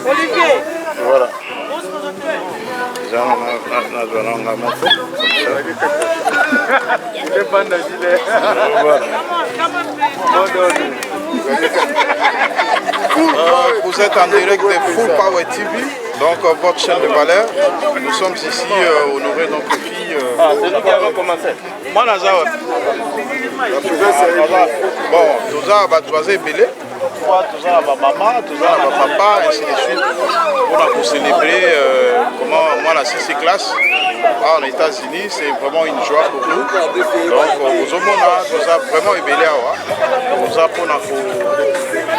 Olivier. Voilà. Vous êtes en direct de Full Power TV, donc votre chaîne de valeur. Nous sommes ici honorer notre fille. C'est nous qui avons commencé. Moi, Nazar. Bon, tout ça va choisir Belé. Tout ça va maman, tout ça va papa, ainsi de suite. On a pour célébrer comment moi la 6e classe en États-Unis, c'est vraiment une joie pour nous. Donc, aux hommes, nous avons vraiment ébélé à nous avons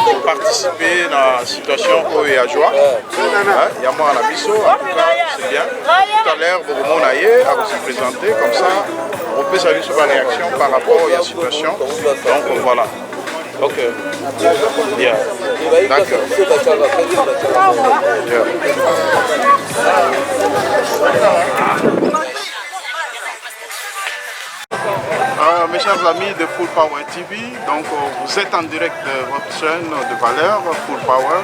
pour participer dans la situation où il y a joie. Il y a moi à la bisso, en tout cas, c'est bien. Tout à l'heure, vous m'avez à vous présenter, comme ça, on peut savoir sur la réaction par rapport à la situation. Donc, voilà. Ok. Bien. D'accord. Yeah. Mes chers amis de Full Power TV, donc vous êtes en direct de votre chaîne de valeur Full Power.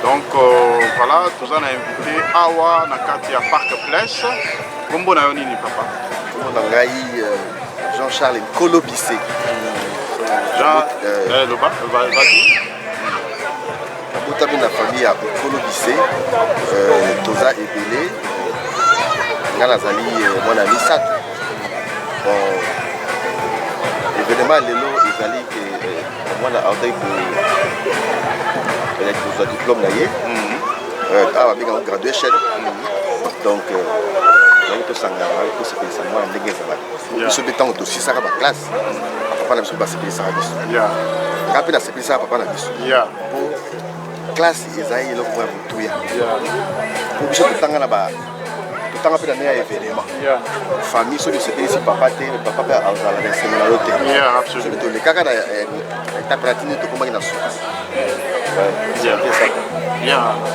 Donc voilà, nous avons invité Awa Nakati à Park Place. Comment est-ce que papa? Jean-Charles Kolobissé. Jean, vas-y. Nous avons une famille à Kolobissé, Toza et Belé. Nous avons mon ami Sato. L'événement est là, il a un diplôme. Graduation. Donc, nous avons aussi ça classe. Papa n'a pas CPI ça. Rapide à CPI ça, papa n'a pas. Classe, ils ont eu le pouvoir de tout. Pour que tout le temps là-bas, tout le temps après l'année événement. Famille, ceux de CPI, si papa a la absolument. Les cas là, tu as pratiqué tout comme il a su.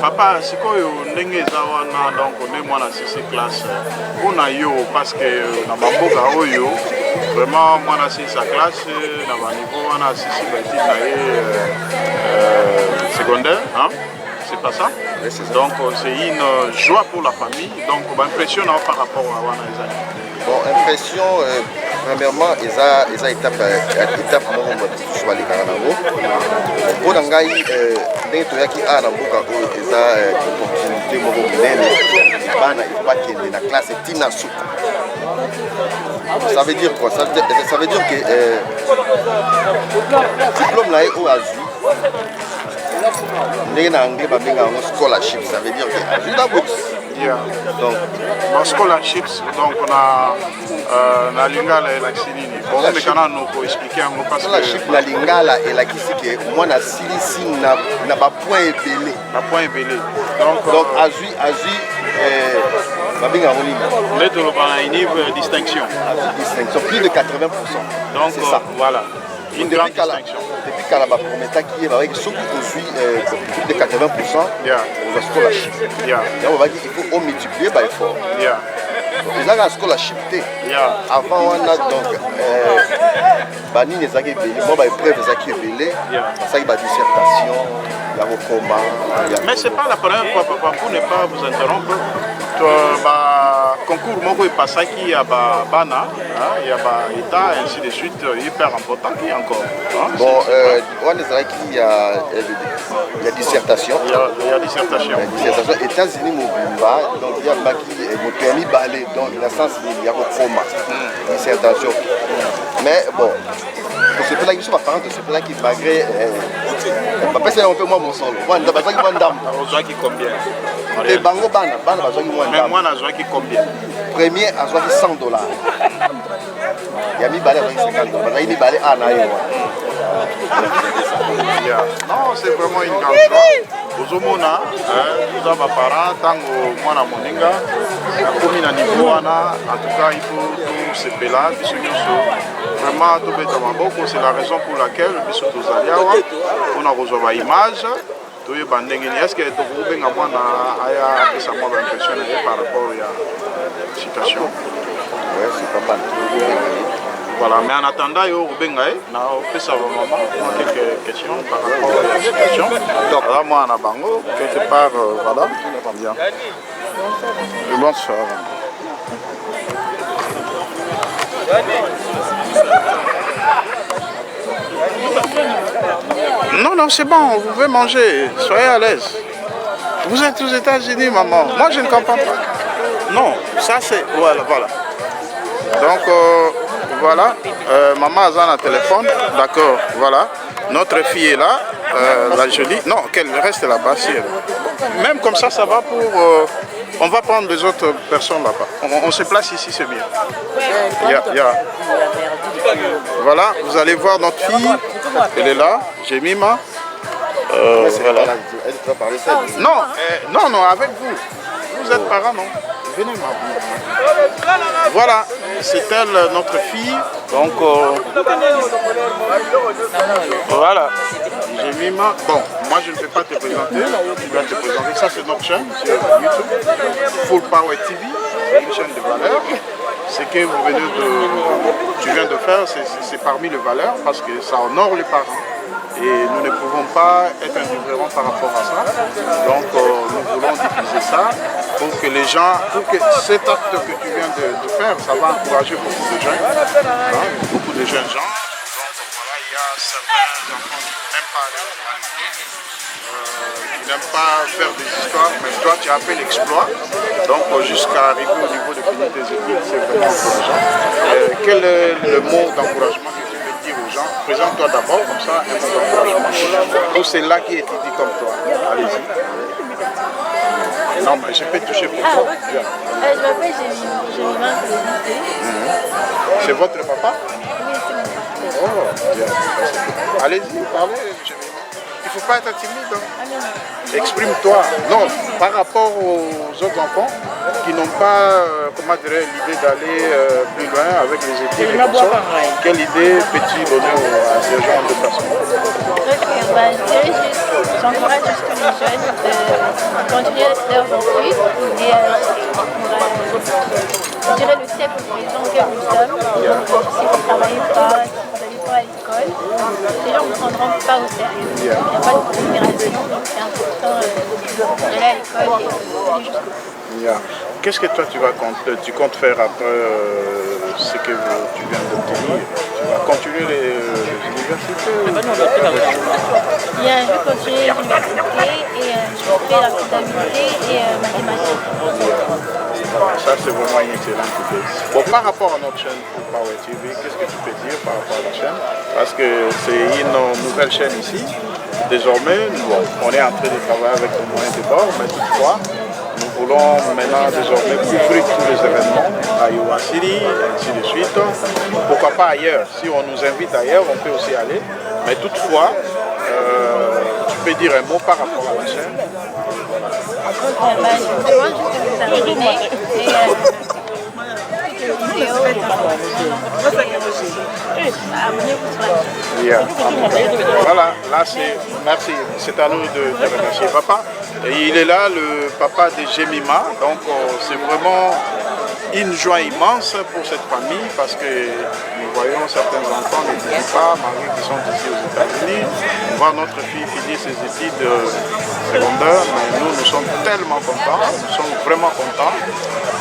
Papa, c'est quoi les zawana donc on est moi la 6e classe. On a eu parce que na maboka oyo vraiment moi la 6e classe na ba niveau on a 6e secondaire, hein? C'est pas ça? Oui, c'est ça. Donc c'est une joie pour la famille. Donc impressionnant par rapport à Wana Ezali. Bon, impression, premièrement, ils ont étape sur les Karanango. Pour l'angaï, dès que tu as opportunité, la classe est Tinasou. Ça veut dire quoi? Ça veut dire que diplôme là est au Azu. Scholarship, ça veut dire que la bourse. Donc, dans scholarships, donc on a la lingala et la xinini. Bon, mais quand on peut expliquer un mot parce que la lingala et la xinini, moi na silisi na ba point ébélé. Ba point ébélé. Donc Azui babinga molinga. Les deux ont une distinction. Distinction plus de 80%. Donc c'est ça. Voilà. Une grande distinction. Depuis qu'elle a promis qui est avec ceux qui plus de 80%, on va scholarship. Il faut multiplier par effort. Ils ont un scholarship. Avant, on a donc Bani les a épreuves ça y a dissertation, il y a recommand. Mais c'est pas la première fois, papa, pour ne pas vous interrompre. Concours Moko et Passaki, il y a Bana, il y a État, et ainsi de suite, hyper important qui est encore. Bon, on a il y a dissertation. Il y a dissertation. États-Unis, donc il y a qui permis balai, donc dans le sens il y a recommand. Dissertation. Mais bon, c'est pour la question par contre, c'est pour la qui malgré papa c'est un peu moins mon sol. Moi on a besoin de dame. On qui combien? Et bango bana besoin de moins. Mais moi on a besoin qui combien? Premier a besoin de $100. Il y a mis balai avec $50. Il y a mis balai à naïwa. Non, c'est vraiment une grande joie. Aux homona, nous avons des parents, tant que moi na moninga, comme na niveau en tout cas il faut tout se péler, vraiment tout bête maboko, c'est la raison pour laquelle nous sommes tous allés on a reçu une image. Est-ce que tu as impressionné par rapport à la situation? Oui, c'est pas mal. Voilà, mais en attendant, il y a ça maman quelques questions par rapport à la situation. Donc là, moi, en Abango, quelque part, voilà, bien. Bonsoir. Non, non, c'est bon, vous pouvez manger, soyez à l'aise. Vous êtes aux États-Unis, maman. Moi, je ne comprends pas. Non, ça c'est... Voilà, voilà. Donc, voilà. Maman a un téléphone. D'accord, voilà. Notre fille est là, la jolie. Non, qu'elle reste là-bas. Si elle... Même comme ça, ça va pour... on va prendre les autres personnes là-bas. On se place ici, c'est bien. Voilà, vous allez voir notre fille. Elle est là, Jemima. Voilà. Non, non, non, avec vous. Vous êtes parents, non? Venez, maman. Voilà, c'est elle, notre fille. Donc, voilà. Jemima. Bon, moi je ne vais pas te présenter. Tu dois te présenter. Ça, c'est notre chaîne sur YouTube. Full Power TV, une chaîne de valeurs. Ce que vous venez tu viens de faire, c'est parmi les valeurs parce que ça honore les parents. Et nous ne pouvons pas être indifférents par rapport à ça. Donc nous voulons diffuser ça pour que les gens, pour que cet acte que tu viens de faire, ça va encourager beaucoup de jeunes, hein, beaucoup de jeunes gens. Donc voilà, il y a certains enfants qui n'aiment pas faire des histoires, mais toi tu as fait l'exploit. Donc jusqu'à arriver au niveau de finir tes études, c'est vraiment encourageant. Quel est le mot d'encouragement que tu veux dire aux gens? Présente-toi d'abord, comme ça, un mot d'encouragement. Ou c'est là qui étudie comme toi. Allez-y. Non, mais je peux toucher pour toi. Je m'appelle Jemima. C'est votre papa? Oui, c'est mon papa. Oh, bien. Allez-y, parlez, Jemima. Il ne faut pas être timide. Hein. Exprime-toi. Non, par rapport aux autres enfants qui n'ont pas, comment dirais, l'idée d'aller plus loin avec les études et comme ça, quelle idée peux-tu donner à ces gens de personnes? J'encourage juste les jeunes de continuer leurs études et je dirais le siècle présent que nous sommes. Si vous ne travaillez pas, si vous n'allez pas à l'école, les gens ne vous prendront pas au sérieux. Il n'y a pas de considération, donc c'est important d'aller à l'école et aller jusqu'au bout. Qu'est-ce que toi tu comptes faire après ce que tu viens d'obtenir? Tu vas continuer les universités? Je vais continuer l'université et je fais la comptabilité et mathématiques. Ça c'est vraiment une excellente idée. Bon, par rapport à notre chaîne Power TV, qu'est-ce que tu peux dire par rapport à la chaîne? Parce que c'est une nouvelle chaîne ici. Désormais, on est en train de travailler avec les moyens de bord, mais toutefois, nous voulons maintenant désormais couvrir tous les événements à Iowa City, ainsi de suite. Pourquoi pas ailleurs? Si on nous invite ailleurs, on peut aussi aller. Mais toutefois, tu peux dire un mot par rapport à la chaîne? Je demande juste de vous abonner et abonnez-vous sur la chaîne. Voilà, là merci, c'est à nous de te remercier. Papa, et il est là, le papa de Jemima, donc c'est vraiment une joie immense pour cette famille parce que nous voyons certains enfants n'étudient pas, malgré qu'ils sont ici aux États-Unis. On voit notre fille finir ses études secondaires, mais nous sommes tellement contents, nous sommes vraiment contents,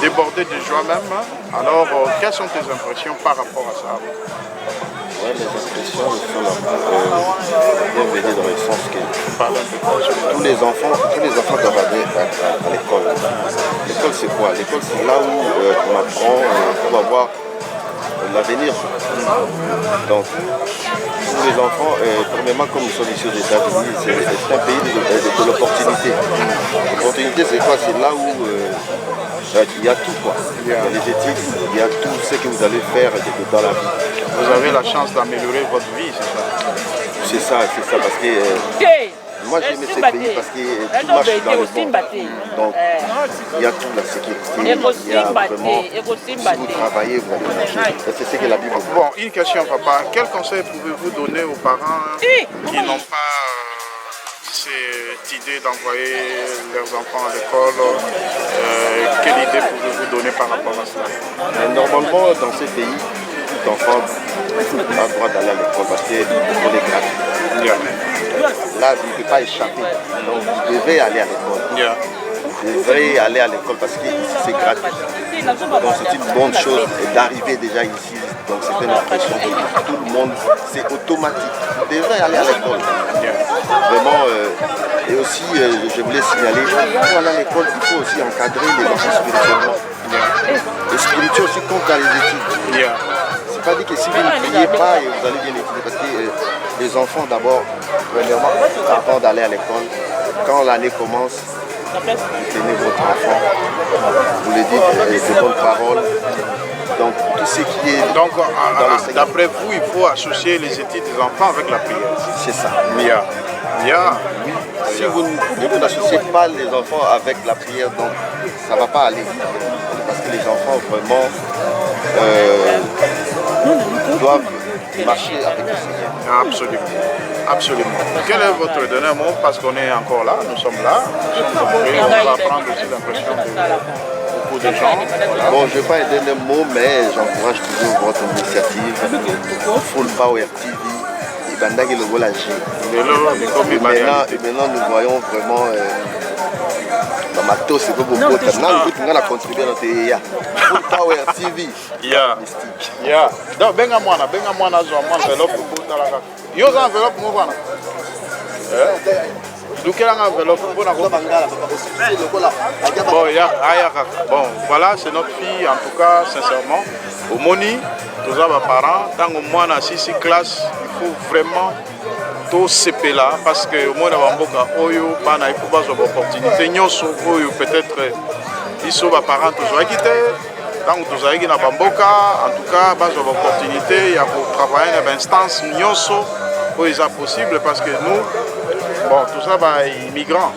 débordés de joie même. Alors, quelles sont tes impressions par rapport à ça? Ouais, mes impressions sont bienvenues dans le sens que tous les enfants doivent aller à l'école. L'école c'est quoi? L'école c'est là où on apprend pour avoir l'avenir. Donc tous les enfants, premièrement comme nous sommes ici aux États-Unis, c'est un pays de l'opportunité. L'opportunité c'est quoi? C'est là où il y a tout quoi. Il y a les études, il y a tout ce que vous allez faire dans la vie. Vous avez la chance d'améliorer votre vie, c'est ça? C'est ça, parce que moi j'aime ce pays parce que tout marche dans le bon. Donc il y a tout la sécurité, il y a vraiment, si vous travaillez, vous allez marcher. C'est ce que la Bible dit. Bon, une question papa, quel conseil pouvez-vous donner aux parents qui n'ont pas cette idée d'envoyer leurs enfants à l'école? Quelle idée pouvez-vous donner par rapport à cela? Normalement, dans ces pays, tout enfant a le droit d'aller à l'école parce que l'école est gratuite. Là, il ne peut pas échapper. Donc, il devait aller à l'école. Il devrait aller à l'école parce que ici c'est gratuit. Donc c'est une bonne chose d'arriver déjà ici. Donc c'est une impression que tout le monde, c'est automatique. Il devrait aller à l'école. Vraiment, et aussi je voulais signaler, pour aller à l'école, il faut aussi encadrer les enfants spirituellement. Et spirituel aussi compte dans les études. C'est pas dit que si vous ne priez pas, et vous allez bien étudier. Parce que les enfants d'abord, premièrement, avant d'aller à l'école, quand l'année commence, vous tenez votre enfant, vous lui dites de bonnes paroles. Donc tout ce qui est... Donc d'après vous, il faut associer les études des enfants avec la prière. C'est ça. Oui. Si vous n'associez pas les enfants avec la prière, donc ça ne va pas aller. Parce que les enfants vraiment doivent marcher avec le Seigneur. Absolument. Quel est votre dernier mot? Parce qu'on est encore là, nous sommes là. Et on va prendre aussi l'impression de beaucoup de gens. Voilà. Bon, je ne vais pas aider le mot, mais j'encourage toujours votre initiative. Full Power TV. Et maintenant, nous voyons vraiment Matos, c'est beaucoup de temps. On a contribué à notre IA. Full Power TV. Mystique. Donc, benga mwana zo mwana enveloppe pour la carte. Yo za enveloppe mo bana. Bon, voilà, c'est notre fille, en tout cas, sincèrement. Au Moni, tous les parents, tant que moi, dans 6 classes, il faut vraiment tout CP là, parce que au moins, il faut pas d'opportunité. Peut-être, ils sont parents, tous les quittés. Tant que tous les na Bamboka, en tout cas, pas d'opportunité, il y a pour travailler dans l'instance, où il est possible, parce que nous, bon, tout ça, immigrants.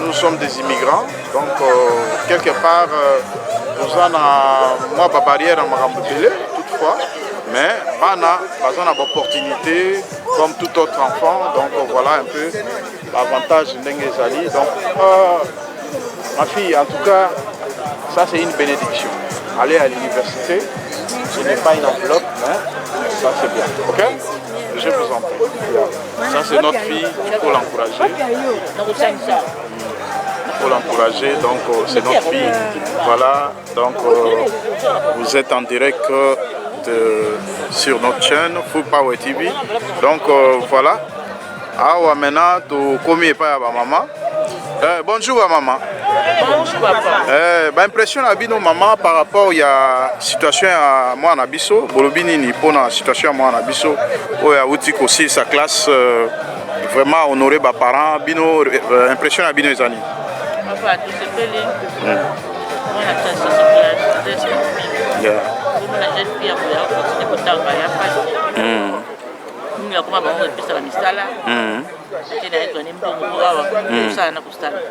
Nous sommes des immigrants, donc quelque part, nous avons une barrière à Marambouélé, toutefois, mais on a une opportunité comme tout autre enfant, donc voilà un peu l'avantage de N'Engezali. Donc, ma fille, en tout cas, ça c'est une bénédiction. Aller à l'université, ce n'est pas une enveloppe, mais ça c'est bien, ok? Je vous en prie. Ça c'est notre fille, il faut l'encourager. Il faut l'encourager, donc c'est notre fille. Voilà, donc vous êtes en direct sur notre chaîne Full Power TV. Donc voilà. Ah, maintenant, tu commis pas à maman. Bonjour à maman. Bonjour papa. Impression à bino maman par rapport à la situation à moi en abisso. Bolobini ni pour la situation à moi en abisso. Où il y a aussi sa classe vraiment honoré par parents. Bino impression à bino les années. Papa, tu sais pas les. On a fait ça classe. Yeah. On a jeune fille à vous continuer pour travailler après. Nous avons pas besoin de faire la misala.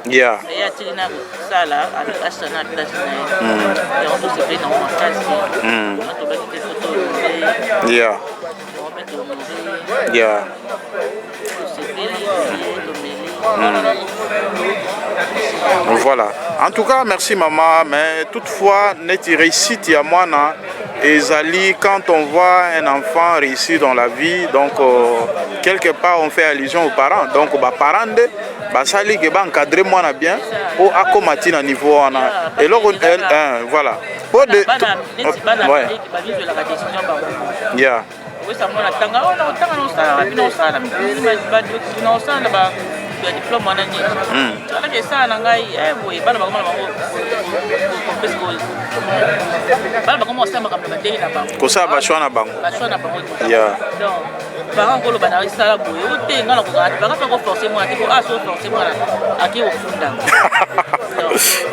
Yeah. Yeah. Yeah. Voilà. En tout cas, merci maman, mais toutefois, net réussite à moi, et Zali, quand on voit un enfant réussir dans la vie, donc quelque part on fait allusion aux parents. Donc, les parents, Sali qui va encadrer moi bien, pour accommoder à niveau. Et là, voilà. Pour de. Yeah.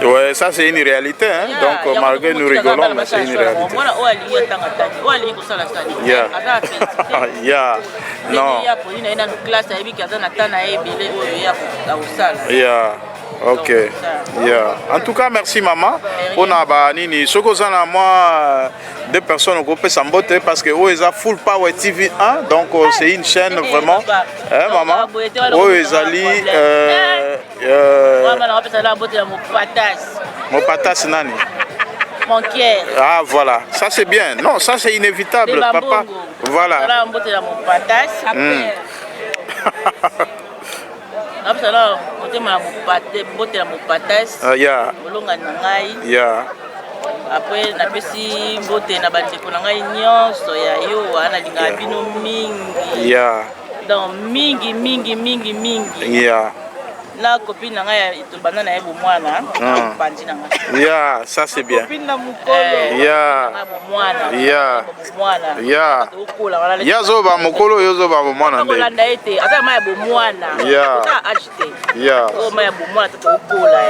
Ouais, ça c'est une réalité, hein? Donc malgré nous rigolons, mais c'est une réalité. Yeah. Non. Yeah. Ok. Yeah. En tout cas, merci maman. On a nini. Ce que j'en moi, deux personnes au groupe Sambote parce que eux ils ont Full Power TV 1, donc c'est une chaîne vraiment. Hein, maman. Eux ils allient. Mon patas nani. Mon cœur. Ah, voilà. Ça, c'est bien. Non, ça, c'est inévitable, papa. Voilà. Après, na pesi mbote na bandeko na ngai nyonso ya yo wana linga bino mingi. Donc mingi. La copine na ngai to banana ya bomwana, pandi na ngai. Ça c'est bien. Copine na mukolo. Bomwana. Zo ba mukolo yozo ba bomwana ndé. Kolanda ete ata ma ya bomwana. Ta acheter. Oh ma ya bomwana to kola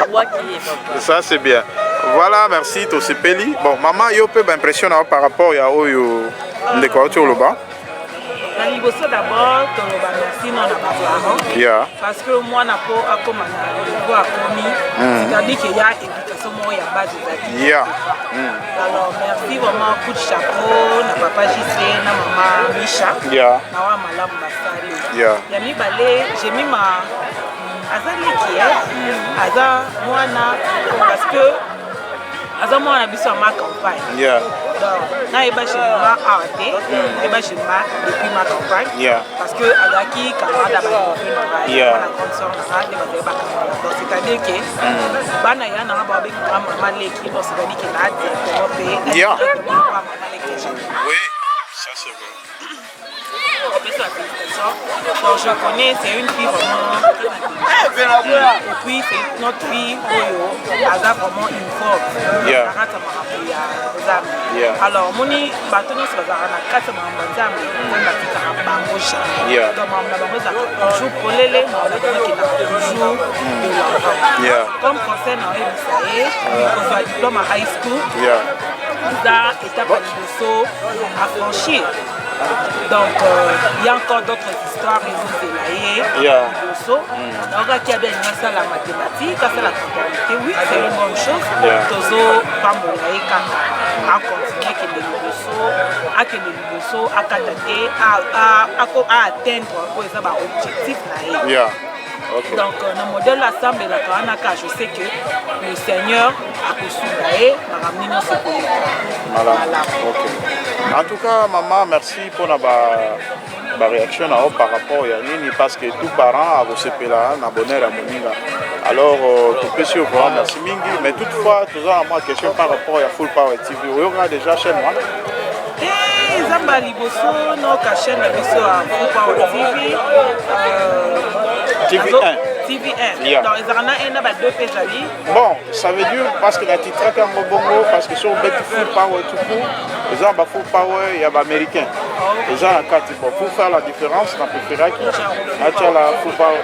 copine. Ça c'est bien. Voilà, merci Tosepeli. Bon, maman, yo peut m'impressionner par rapport à Oyo ndeko tu loba. Na liboso d'abord toloba merci non na parents. Parce que moi na po akoma na niveau akomi, c'est-à-dire qu'il y a éducation moi ya base de Alors merci vraiment coup de chapeau na papa Gisèle na maman Misha. Na wa malamu basali. Ya mi balé, j'ai mis ma azali qui est aza mwana parce que aza mwana biso ma campagne. Donc na eba chez moi arrêté, eba chez moi depuis ma campagne. Parce que azaki camarade ba na consort na de ba camarade. Donc c'est-à-dire que bana ya na ba avec maman leki, donc c'est-à-dire que na développer. Oui, ça c'est vrai. Donc je connais, c'est une fille vraiment. Et puis c'est notre fille, elle a vraiment une force. Alors, moni batono se bazara na kata mamba nzambe ko na tika bangoja. Donc mamba bangoja jour polele na ki na jour de l'enfant. Comme conseil na ebisaye, on va diplôme à high school. Ça étape à franchir. Donc, il y a encore d'autres histoires et donc, il y a bien la mathématique, la comptabilité, oui, c'est une bonne chose. Tozo, pas mon à continuer à atteindre l'objectif. Donc, dans le modèle l'Assemblée, je sais que le Seigneur a consulté, m'a ramené dans ce pays. Voilà. En tout cas, maman, merci pour la réaction par rapport à Nini, parce que tous parents ont reçu un abonné à Moninga. Alors, tu peux sur voir, merci Mingi, mais toutefois, tu as une question par rapport à Full Power TV. Il y aura déjà chez moi. Zamba Liboso, notre chaîne à Full Power TV. TV1. TV1. Donc, ils en ont deux pages. Bon, ça veut dire parce que la titre est en bongo, parce que sur Full Power tout court, ils ont Full Power et américain. Ils ont la carte pour faire la différence, on préfère qui la Full Power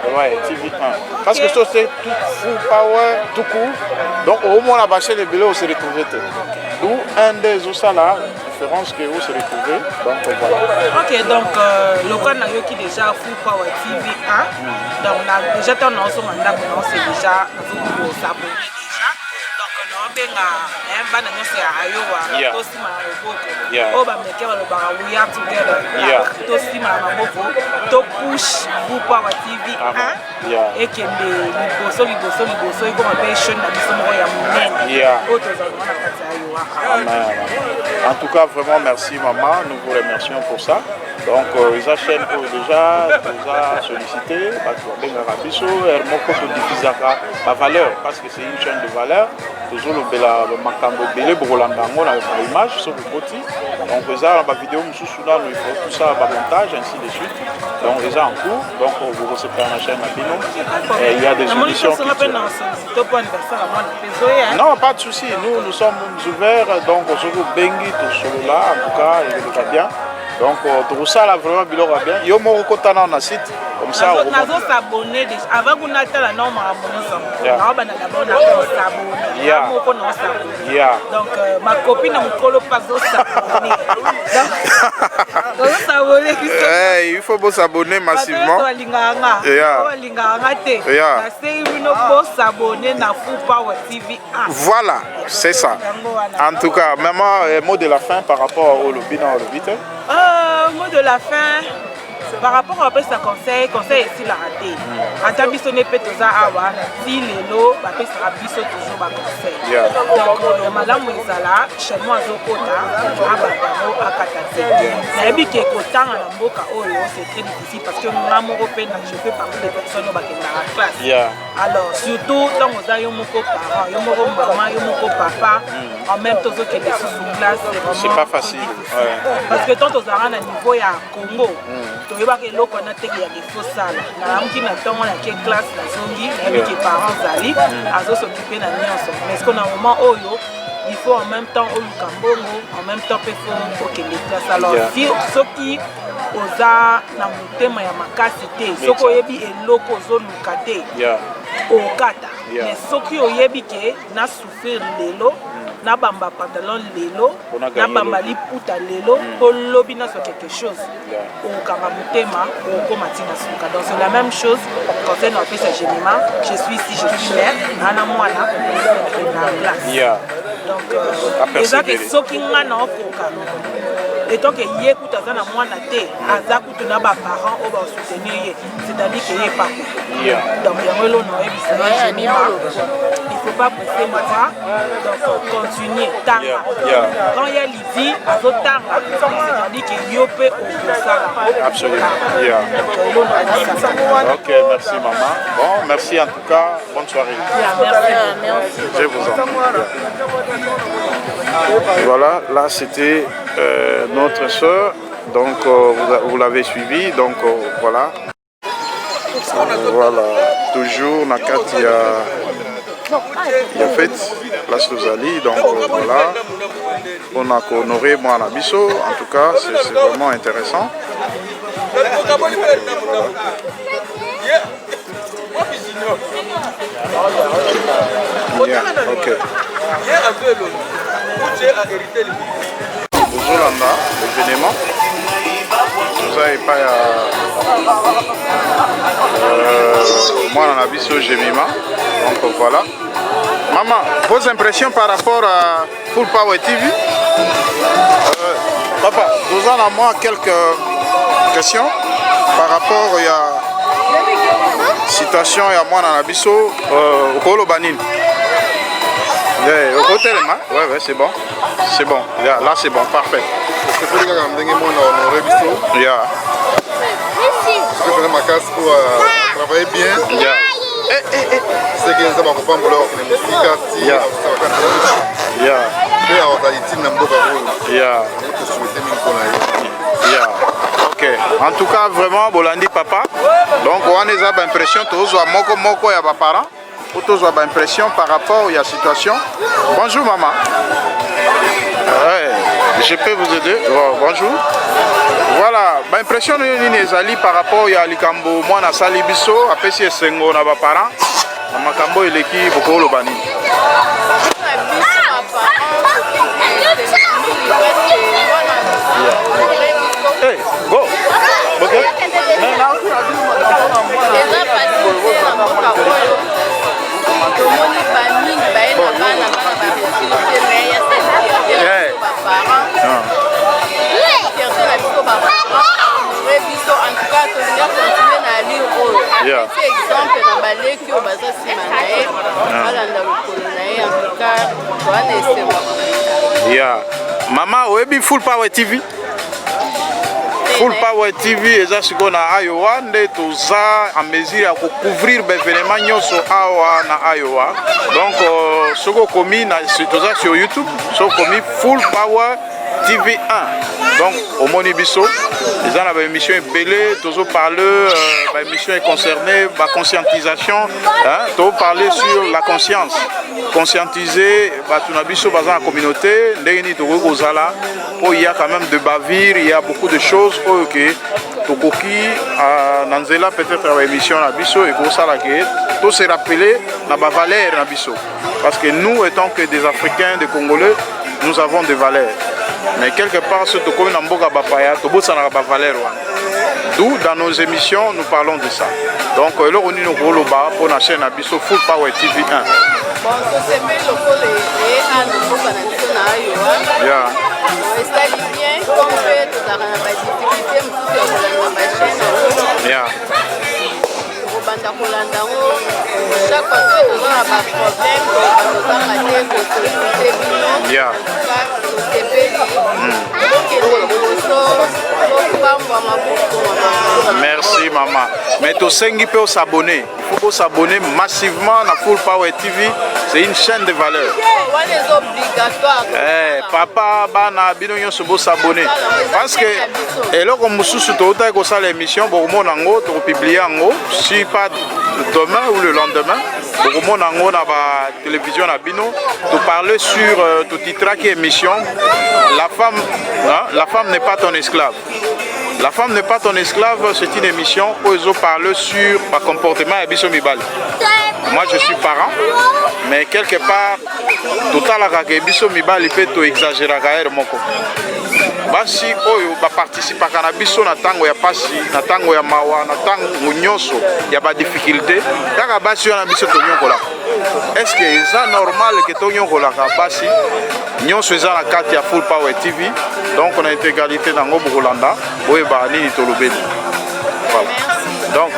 TV1. Parce que ça c'est tout Full Power tout court. Donc au moins la chaîne de Bélo se retrouve. D'où un des autres là. Que vous se retrouvez. Donc voilà. Ok, donc le canal qui déjà Full Power TV 1. Donc on a déjà ton nom sur mandat, c'est déjà nous s'abonner déjà. Donc on a un banane c'est à Iowa, aussi ma robot. Oh bah mais quel le bar we are together. Aussi ma robot. To push Full Power TV 1. Et que les liboso et comme un chaîne na biso mo ya munene. Autres à Iowa. En tout cas, vraiment merci maman, nous vous remercions pour ça. Donc, les chaînes déjà sollicité, parce que la valeur, parce que c'est une chaîne de valeur. Toujours le Makambo Bélé, Brolandango, dans l'image, sur le petit. Donc, les la vidéo, il faut tout ça, montage, ainsi de suite. Donc, les en cours, donc vous recevez la chaîne à Bino. Et il y a des émissions. Non, pas de souci. Nous sommes ouverts, donc on se retrouve Bengi, tout cela, en tout cas, il va bien. Donc, tout ça, là, vraiment, il va bien. Il y a mon côté dans le site. Comme ça, on va s'abonner. Avant qu'on ait la norme, on va s'abonner. Donc, ma copine n'a pas s'abonner. Il faut s'abonner massivement. Voilà, c'est ça. En tout cas, maman, mot de la fin par rapport au lobby dans le vite. Mot de la fin. par rapport à ce conseil ici la raté ata biso ne peut toza awa si lelo bapesaka biso toujours baconseil donc malamu ezala chemo azokota ababango akata te nayebi ke kotanga na mboka oyo c'est très difficile parce que nga moko mpe je fais partie des personnes oyo bakendaka classe alors surtout ntango oza yo moko parent yo moko mama yo moko papa en même temps ozokende susu classe c'est pas facile parce que tant tozalaka na niveau ya Congo toyebaka eloko wana teke ya kefosala nalamuki na ntongo nake classe nazongi nayebi ke parent zali azosokipe na nyonso mais ce na moment oyo il faut en même temps oluka mbongo en même temps mpe fo okende classe alors soki oza na motema ya makasi te soki oyebi eloko ozoluka te okata mais soki oyebi ke na souffrir lelo nabamba pantalon lelo nabamba liputa lelo olobi naso quelque chose okanga motema okoma tina suka donc c'est la même chose quand on fait sa gémima je suis ici je suis mère ana mwana na place donc déjà que soki nga na okoka et donc ye kuta za na mwana te aza kutu na ba parents o ba soutenir ye c'est-à-dire que ye pas donc yango lo no ebisa il faut pas presser moi donc continuer tanga quand il y a l'idée azotanga c'est-à-dire que yo pe o sala absolument ok merci maman bon merci en tout cas bonne soirée merci je vous en prie voilà là c'était notre soeur, donc vous l'avez suivi, donc voilà. Voilà, toujours Nakati il y a fait place Lozali, donc voilà. On a honoré moi Nabiso, en tout cas c'est vraiment intéressant. Yeah, ok. Zolanda, l'événement. Tout ça est pas moi on a vu ce Gemima. Donc voilà. Maman, vos impressions par rapport à Full Power TV? Papa, nous avons à moi quelques questions par rapport à situation et à moi on a vu ce au Kolo Banin. Au côté ouais, c'est bon. C'est bon. Là, c'est bon. Parfait. Travailler bien. C'est que ça va comprendre leur musique. Ok. En tout cas, vraiment, Bolandi papa. Donc, on a des impressions. Tous moko moko ya parents. Pour tous avoir impression par rapport à la situation. Bonjour maman. Je peux vous aider. Bonjour. Voilà, l'impression de par rapport à Likambo, moi na Salibiso, après c'est Sengo na parents. Makambo il équipe beaucoup le bani. Hey, go. Okay. Maman, Webi Full Power TV. Full Power TV eza siko na Iowa nde toza en mesure ya couvrir l'événement nyoso awa na Iowa. Donc soko komi na toza sur YouTube, soko komi Full Power TV 1. Donc au Monibiso, ils ont la émission belé, tozo parler l'émission est concernée la conscientisation, hein, to parler sur la conscience, conscientiser batunabiso bazan la communauté, ndeni to kozala. Il y a quand même de bavir, il y a beaucoup de choses ok tokoki nanzela peut-être à l'émission na biso et pour ça là que tout se rappeler na ba valeur na biso parce que nous étant que des Africains, des Congolais, nous avons des valeurs. Mais quelque part ce to comme na mboka bapaya to bossa na ba valeur. D'où dans nos émissions nous parlons de ça. Donc là on est au Loba pour la chaîne Abisso Full Power TV 1. Bon, c'est le bien, comme fait, tu as des difficultés, Merci maman. Mais tu sais qu'il peut s'abonner. Il faut s'abonner massivement à Full Power TV. C'est une chaîne de valeur. Papa, bana, bino se s'abonner. Parce que et là comme sous tout ça l'émission, pour mon ango, pour publier ango, si pas demain ou le lendemain, pour mon ango na ba télévision na bino, tu parler sur tout titre qui émission. La femme n'est pas ton esclave. La femme n'est pas ton esclave, c'est une émission où ils parlent sur le comportement et Bisso Mibali. Moi je suis parent, mais quelque part, tout à l'heure que Bisso Mibali peut exagérer à mon côté. Basi oyo ba participer à biso na tango ya pasi na tango ya mawa na tango nyonso ya ba difficulté kaka basi na biso to nyokola. Est-ce que c'est normal que to nyokola ka basi nyonso eza na kati ya Full Power TV, donc on a intégralité dans ngo Bolanda oyo ba nini to lobeli. Voilà. Donc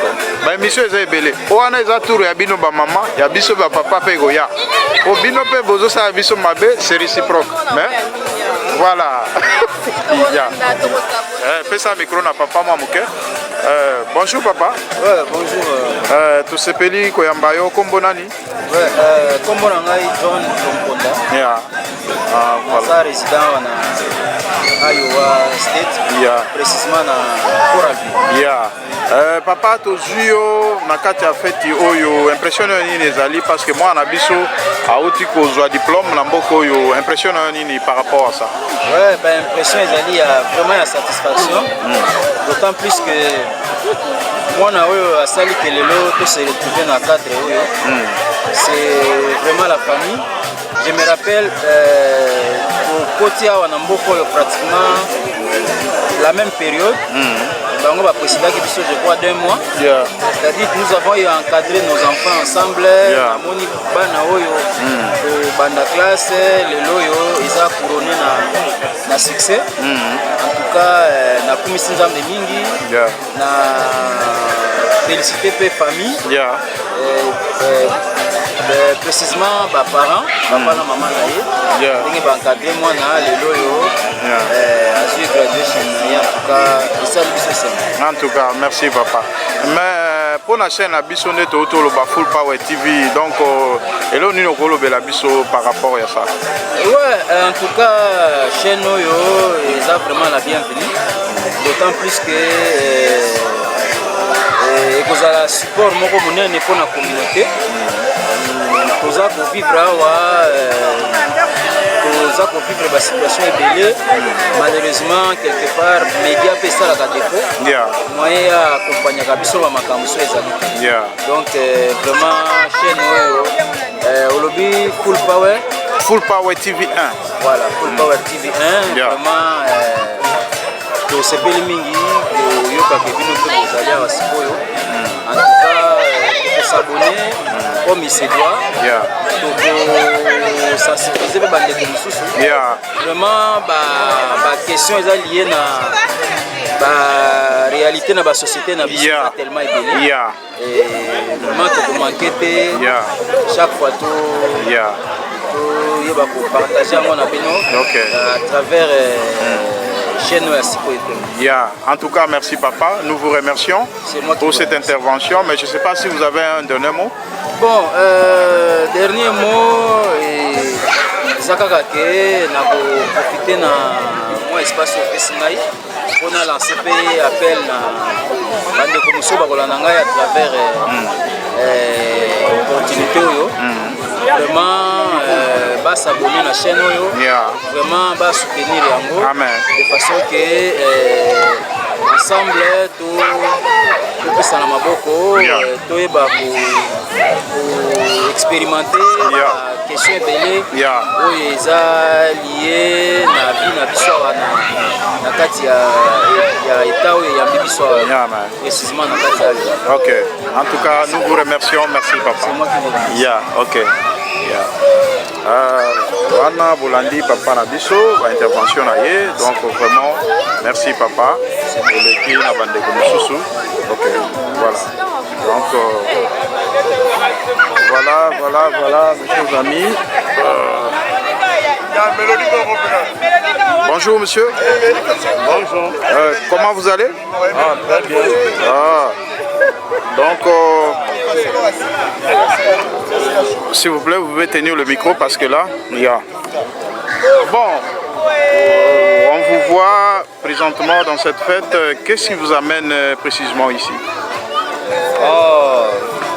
ba émission eza ebele oana eza tour ya bino ba maman ya biso ba papa pe goya o bino pe bozo sa biso mabe c'est réciproque, mais voilà. Fais ça micro na papa moi moke. Bonjour papa. Ouais, bonjour. Tu sepeli koyamba yo kombo nani? Ouais, kombo na ngai John Lomponda. Yeah. Voilà. Ça résident na Iowa State. Yeah. Précisément na Coralville. Yeah. Papa tozuyo na kati ya feti oyo impression nini ezali parce que moi na biso auti kozwa diplôme na mboko oyo impression nini par rapport à ça? Ouais, ben impression ezali ya vraiment ya satisfaction. D'autant plus que moi na oyo asali kelelo to se retrouver na cadre oyo. C'est vraiment la famille. Je me rappelle au côté à Wanamboko pratiquement la même période. Bango va préciser que je crois 2 mois. C'est-à-dire que nous avons encadré nos enfants ensemble. Moni bana oyo banda classe les loyo ils ont couronné na succès. En tout cas na kumisi nzambe mingi na féliciter pe famille. Précisément ba parents, papa na maman na ye. Ndenge ba encadrer moi na les loyo. En tout cas, merci papa. Mais pour la chaîne Abisso net autour le Full Power TV, donc et là nous nous la Abisso par rapport à ça. Ouais, en tout cas, chaîne Oyo, ils ont vraiment la bienvenue. D'autant plus que vous avez support moko munene pour la communauté. Vous avez vivre vivre la situation est malheureusement quelque part média peut ça la défaut moyen accompagner kabiso ba makambo ezali donc vraiment chaîne au lobby Full Power TV 1 voilà Full Power TV 1 vraiment to sepeli mingi to yoka ke bino to bozali awa sikoyo en tout cas s'abonner comme il se doit to sensibiliser ba bandeko mosusu vraiment ba question eza lié na ba réalité na ba société na biso tellement ébélé et vraiment to manquer te chaque fois to yeba ko partager ngo na bino à travers chaîne En tout cas, merci papa. Nous vous remercions pour cette intervention. Mais je ne sais pas si vous avez un dernier mot. Bon, dernier mot, Zakaka ke na profiter na mon espace au Pessingaï. On a lancé appel na bande commission bakolananga à travers opportunité oyo. Vraiment bah s'abonner à la chaîne oyo vraiment bah soutenir yango de façon que ensemble tout peut s'en maboko tout est bah pour expérimenter question belé oyo eza lié na vie na biso na kati ya état oyo ya biso précisément na kati ya OK. En tout cas, nous vous remercions. Merci papa. C'est moi qui vous remercie. OK. Wana Bolandi papa na biso intervention na ye donc vraiment merci papa c'est le qui na bande comme sous OK voilà donc voilà, mes chers amis. Bonjour monsieur. Bonjour. Comment vous allez? Très bien. Donc, s'il vous plaît, vous pouvez tenir le micro parce que là, il y a... Bon, on vous voit présentement dans cette fête. Qu'est-ce qui vous amène précisément ici?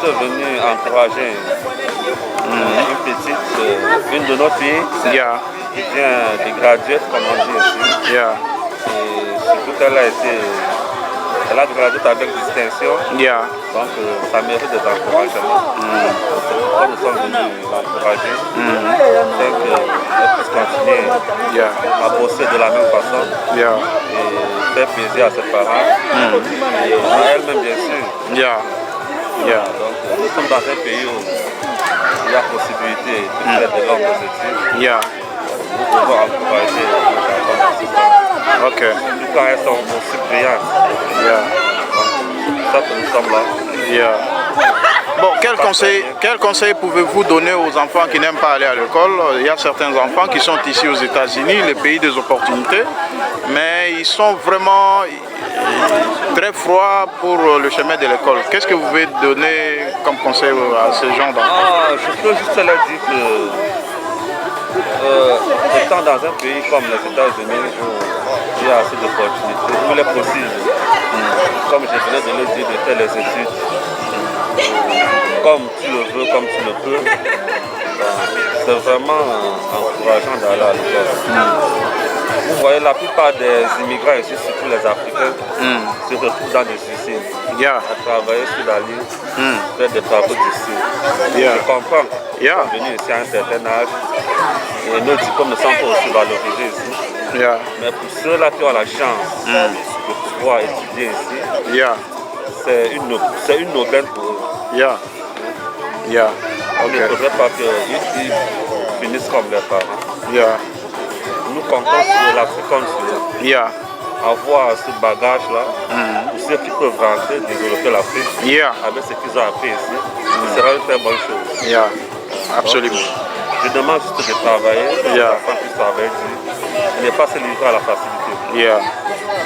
Je suis venu encourager une petite, une de nos filles qui vient de graduer, comme on dit ici. Et surtout qu'elle a été... Elle a gradué avec distinction, donc ça mérite des encouragements. Comme nous sommes venus l'encourager, c'est qu'elle puisse continuer à bosser de la même façon et faire plaisir à ses parents et à elle-même bien sûr. Donc nous sommes dans un pays où il y a possibilité de faire de longues études. Nous pouvons encourager nos enfants. Du coup, elles sont aussi brillantes. C'est ça que nous sommes là. Bon, quel conseil pouvez-vous donner aux enfants qui n'aiment pas aller à l'école? Il y a certains enfants qui sont ici aux États-Unis, le pays des opportunités, mais ils sont vraiment très froids pour le chemin de l'école. Qu'est-ce que vous pouvez donner comme conseil à ces gens d'enfants? Je peux juste leur dire que étant dans un pays comme les États-Unis où il y a assez d'opportunités, où il est possible, comme je venais de le dire, de faire les études comme tu le veux, comme tu le peux, c'est vraiment encourageant d'aller à l'école. Vous voyez, la plupart des immigrants ici, surtout les Africains, se retrouvent dans des usines, à travailler sur la ligne, faire des travaux difficiles. Je comprends. Ils sont venus ici à un certain âge et nos diplômes ne sont pas aussi valorisés ici. Mais pour ceux-là qui ont la chance de pouvoir étudier ici, c'est une aubaine pour eux. Il ne faudrait pas qu'ils finissent comme leurs parents. Nous comptons sur l'Afrique comme sur avoir ce bagage-là pour ceux qui peuvent rentrer, développer l'Afrique avec ce qu'ils ont appris ici. Ce sera une très bonne chose. Absolument. Donc, je demande juste de travailler, que les enfants puissent travailler, et ne pas se livrer à la facilité.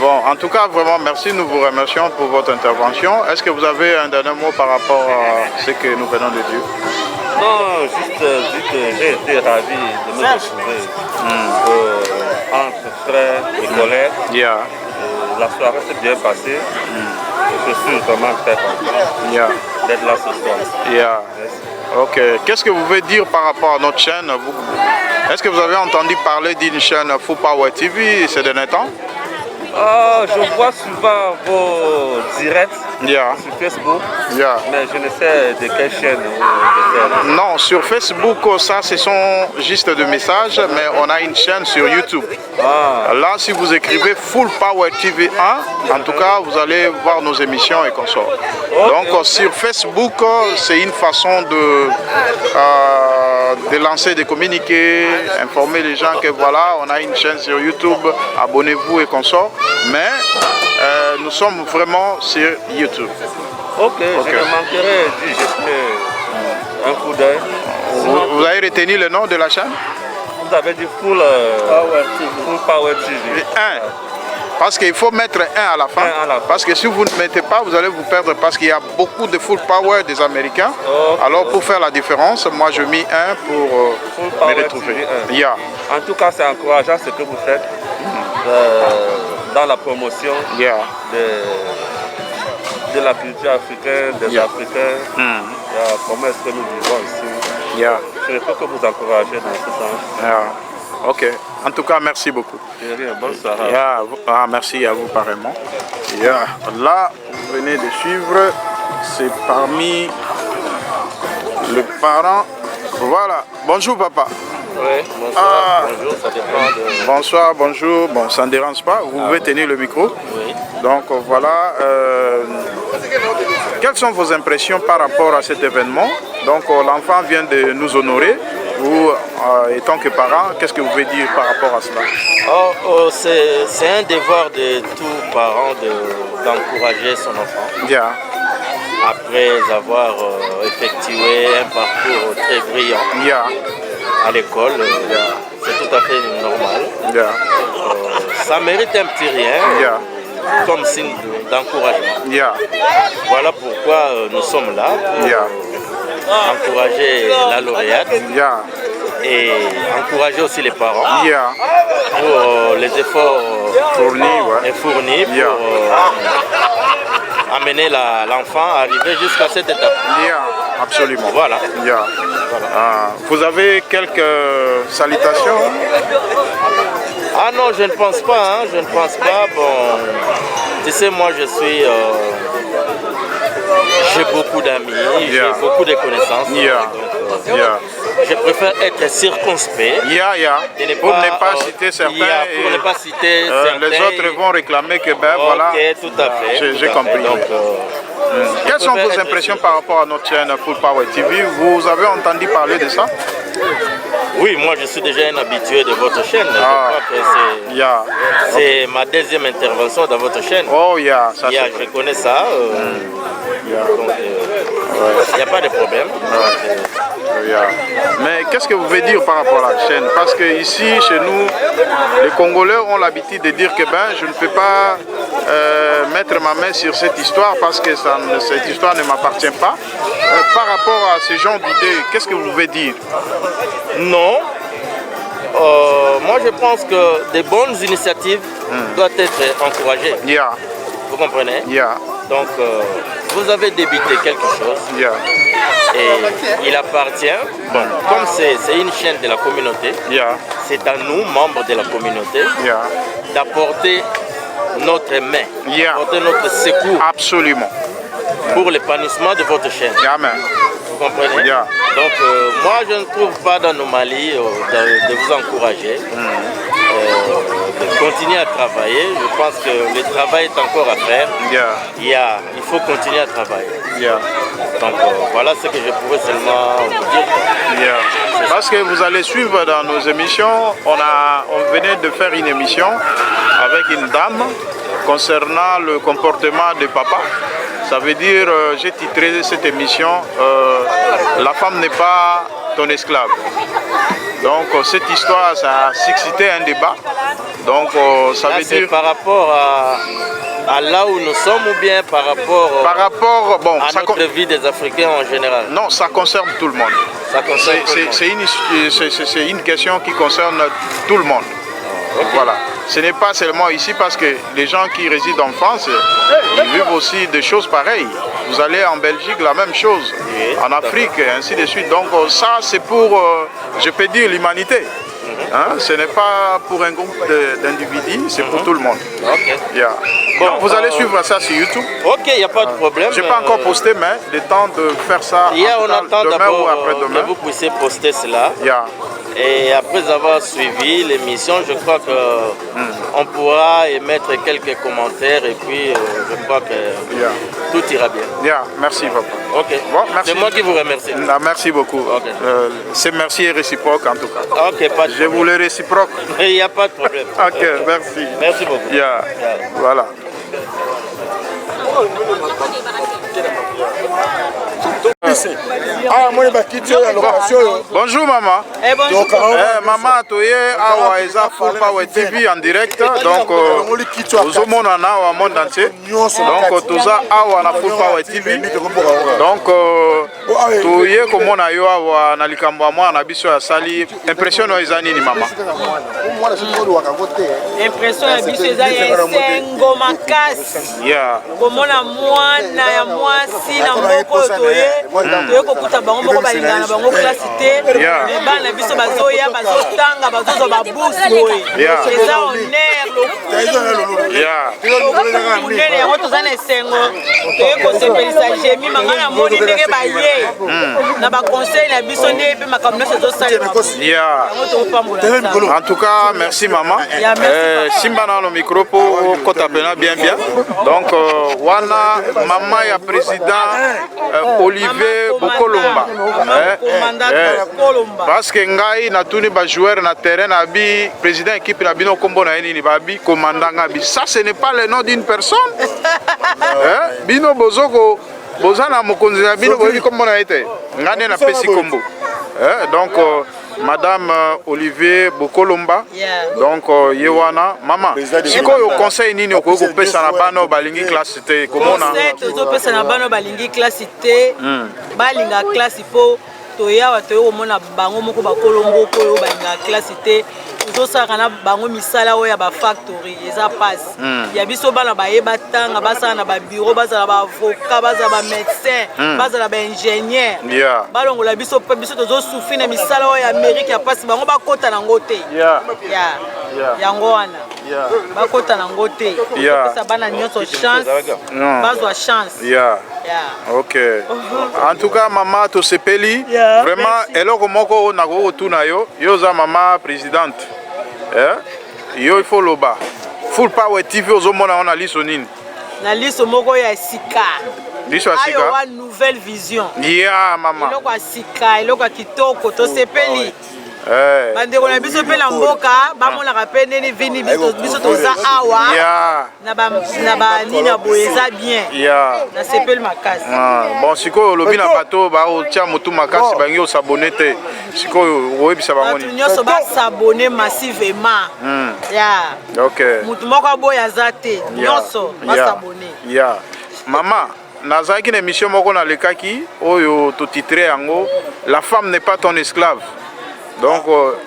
Bon, en tout cas, vraiment, merci. Nous vous remercions pour votre intervention. Est-ce que vous avez un dernier mot par rapport à ce que nous venons de dire? Non, juste dire que j'ai été ravi de me retrouver entre frères et collègues. La soirée s'est bien passée. Je suis vraiment très content d'être là ce soir. Ok. Qu'est-ce que vous voulez dire par rapport à notre chaîne? Est-ce que vous avez entendu parler d'une chaîne Full Power TV ces derniers temps? Je vois souvent vos directs sur Facebook, mais je ne sais de quelle chaîne. Non, sur Facebook, ça ce sont juste des messages, mais on a une chaîne sur YouTube. Là, si vous écrivez Full Power TV 1, en tout cas, vous allez voir nos émissions et consorts. Donc, sur Facebook, c'est une façon de lancer des communiqués, informer les gens que voilà, on a une chaîne sur YouTube, abonnez-vous et consorts. Mais nous sommes vraiment sur YouTube. Ok, je ne manquerai d'y jeter un coup d'œil. Vous avez retenu le nom de la chaîne? Vous avez dit Full Power TV. 1. Parce qu'il faut mettre 1 à la fin. Parce que si vous ne mettez pas, vous allez vous perdre. Parce qu'il y a beaucoup de Full Power des Américains. Alors pour faire la différence, moi je mis 1 pour me retrouver. En tout cas, c'est encourageant ce que vous faites dans la promotion de la culture africaine, des Africains. Comment est-ce que nous vivons ici. Je ne peux que vous encourager dans ce sens. Ok. En tout cas, merci beaucoup. Bonne soirée. Merci à vous pareillement. Là, vous venez de suivre, c'est parmi les parents. Voilà. Bonjour papa. Oui, bonsoir. Bonjour, ça dépend de... Bonsoir, bonjour. Bon, ça ne dérange pas. Vous pouvez tenir le micro. Oui. Donc voilà. Quelles sont vos impressions par rapport à cet événement? Donc l'enfant vient de nous honorer. Vous, étant que parent, qu'est-ce que vous pouvez dire par rapport à cela? C'est un devoir de tout parent d'encourager son enfant. Après avoir effectué un parcours très brillant à l'école. C'est tout à fait normal. Ça mérite un petit rien comme signe d'encouragement. Voilà pourquoi nous sommes là pour encourager la lauréate et encourager aussi les parents pour les efforts fournis pour amener l'enfant à arriver jusqu'à cette étape. Absolument. Voilà. Vous avez quelques salutations? Ah non, je ne pense pas. Hein, je ne pense pas. Bon, tu sais, moi je suis... j'ai beaucoup d'amis, j'ai beaucoup de connaissances. Je préfère être circonspect. Pour ne pas citer certains. Pour ne pas citer certains. Les autres vont réclamer que voilà. Tout à fait. J'ai compris. Donc, quelles sont vos impressions par rapport à notre chaîne Full Power TV? Vous avez entendu parler de ça? Oui, moi je suis déjà un habitué de votre chaîne. Je crois que c'est ma deuxième intervention dans votre chaîne. Je connais ça. Donc, il n'y a pas de problème. Mais qu'est-ce que vous voulez dire par rapport à la chaîne? Parce que ici, chez nous, les Congolais ont l'habitude de dire que je ne peux pas mettre ma main sur cette histoire parce que cette histoire ne m'appartient pas. Par rapport à ce genre d'idées, qu'est-ce que vous pouvez dire? Non. Moi, je pense que des bonnes initiatives doivent être encouragées. Vous comprenez? Donc, vous avez débuté quelque chose et il appartient, comme c'est une chaîne de la communauté, c'est à nous, membres de la communauté, d'apporter notre main, d'apporter notre secours. Absolument. Pour l'épanouissement de votre chaîne. Vous comprenez? Donc, moi, je ne trouve pas d'anomalie de vous encourager. De continuer à travailler. Je pense que le travail est encore à faire. Il faut continuer à travailler. Donc voilà ce que je pourrais seulement vous dire. Parce que vous allez suivre dans nos émissions, on venait de faire une émission avec une dame concernant le comportement de papa. Ça veut dire, j'ai titré cette émission La femme n'est pas ton esclave. Donc cette histoire, ça a suscité un débat. Donc ça veut dire... par rapport à là où nous sommes ou bien par rapport à notre vie des Africains en général? Non, ça concerne tout le monde. C'est une question qui concerne tout le monde. Voilà. Ce n'est pas seulement ici parce que les gens qui résident en France, ils vivent aussi des choses pareilles. Vous allez en Belgique, la même chose. En Afrique, et ainsi de suite. Donc ça, c'est pour, je peux dire, l'humanité. Ce n'est pas pour un groupe d'individus, c'est pour tout le monde. Bon, vous allez suivre ça sur YouTube. Ok, il n'y a pas de problème. Je n'ai pas encore posté, mais le temps de faire ça on attend demain ou après-demain. Que vous puissiez poster cela. Et après avoir suivi l'émission, je crois qu'on pourra émettre quelques commentaires et puis je crois que tout ira bien. Merci papa. Ok, bon, c'est moi qui vous remercie. Merci beaucoup. C'est merci et réciproque en tout cas. Ok, pas de je voulais réciproque. Il n'y a pas de problème. Ok, merci. Merci beaucoup. Voilà. Bonjour maman. Maman atoye awa eza Full Power TV en direct. Donc ozomona na awa monde entier. Donc toza awa na Full Power TV. Donc toye komona yo awa na likambo ya mwana na biso ya sali. Impression eza nini mama? Impression ya biso eza esengo makasi. Komona mwana ya mwasi na moko toye kokuta bango moko balingana bango klasi te mais bana biso bazoya bazotanga bazozwa babusu boye eza honneur monene yango toza na esengo toye kosepelisa jemi manga na moni ndenge baye na baconseil na biso nde mpe makambo nyonso ezosalema yango tokopambola. En tout cas, merci maman. Simba na le micro pour kota pena bien. Donc wana maman ya président Olivier Bokolomba. Parce que ngai na tuni ba joueur na terrain na bi président équipe na bino kombo na nini ba bi commandant ngabi. Ça ce n'est pas le nom d'une personne. Bino bozoko bozana mokonzi na bino boyebi kombo na ete ngane na pesi kombo. Donc Madame Olivier Bokolomba, donc Yewana, maman. Sikoyo conseil nini okoko pesa na bano balingi classe te komona. Conseil tozo pesa na bano balingi classe te. Balinga classe po toya wa toyo mona bango moko bakolombo koyo balinga classe te. Tozosaka na bango misala oya ba factory eza passe. Ya biso bana bayeba tanga basala na ba bureau bazala ba avocat bazala ba médecin bazala ba ingénieur. Balongola biso pe biso tozosufri na misala oya Amérique ya passe bango bakota na ngote. Yango wana. Bakota na ngote. Pesa bana nyonso chance. Bazwa chance. Ok. En tout cas, maman tosepeli vraiment eloko moko na ko tuna yo za maman présidente. Yo il faut loba. Full Power TV ozomona on a liso nini? Na liso moko ya sika. Liso sika. Ayo wa nouvelle vision. Maman. Eloko sika, eloko kitoko tosepeli. Bandeko na biso pe na mboka bamona ka neni vini biso toza awa na ba nina boeza bien na sepel makasi. Bon sikoyo lobi na bato ba o tia mutu makasi bangi o s'abonner te sikoyo oyebisa bango ni nyonso ba s'abonner massivement. OK. Mutu moko boya zate nyonso ba s'abonner. Maman nazaki na émission moko na lekaki oyo to titré yango la femme n'est pas ton esclave. Donc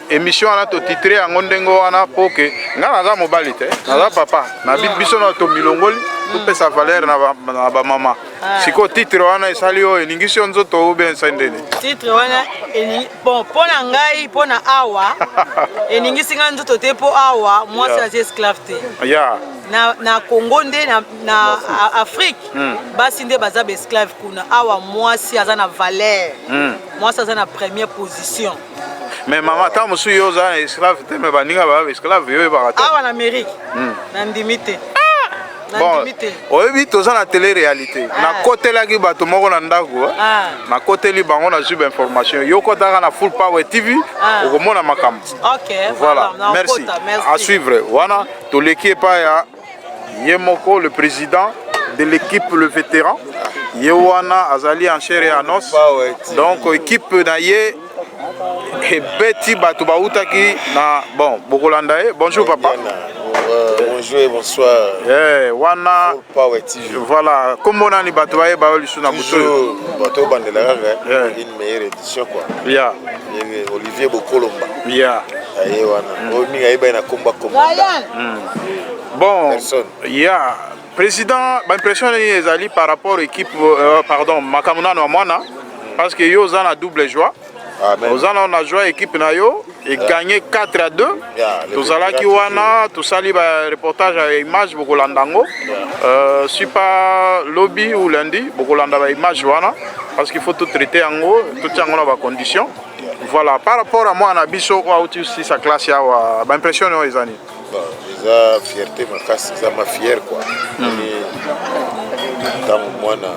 émission ana to titré yango ndengo wana poke nga naza mobali te naza papa na biso na to milongoli to pesa valeur na ba mama siko titre wana esali o eningisi nzoto o bien sendeni titre wana bon pona ngai pona awa eningisi nga nzoto te po awa moi c'est esclave te na Congo nde na Afrique basi nde baza ba esclave kuna awa moi si aza na valeur moi ça aza na première position. Mais maman, tant que je suis esclave, je suis esclave. Ah, en Amérique, dans limité. Bon, oui, tu as la télé-réalité. Na côté là, tu as tout le monde na côté là, on a eu information. Yo côté là, na Full Power TV, au monde a makam. Ok. Voilà. Merci. À suivre. Voilà. Tout l'équipe ya Yemoko, le président de l'équipe, le vétéran. Yewana Azali en chair et en os. Donc équipe naie. Et Betty Batoubaoutaki na bon Bokolanda. Bonjour papa. Bonjour et bonsoir. Wana Power TV. Voilà, comment on a les Batoubaye Baoli sur la bouteille. Bateau Bandela, une meilleure édition quoi. Olivier Bokolomba. Bon, président, l'impression est allée par rapport à l'équipe, pardon, Makamuna Noamana, parce que yo a double joie. On a joué l'équipe Nayo et gagné 4-2. Tout à qui wana, tout ça li reportage à image Bokolandango. Super lobby ou lundi Bokolanda ba image wana parce qu'il faut tout traiter en haut, tout en haut conditions. Voilà, par rapport à moi on a biso quoi aussi sa classe ya wa ba impression no ezani. Déjà fierté ma casse, ça ma fier quoi. Dans moi na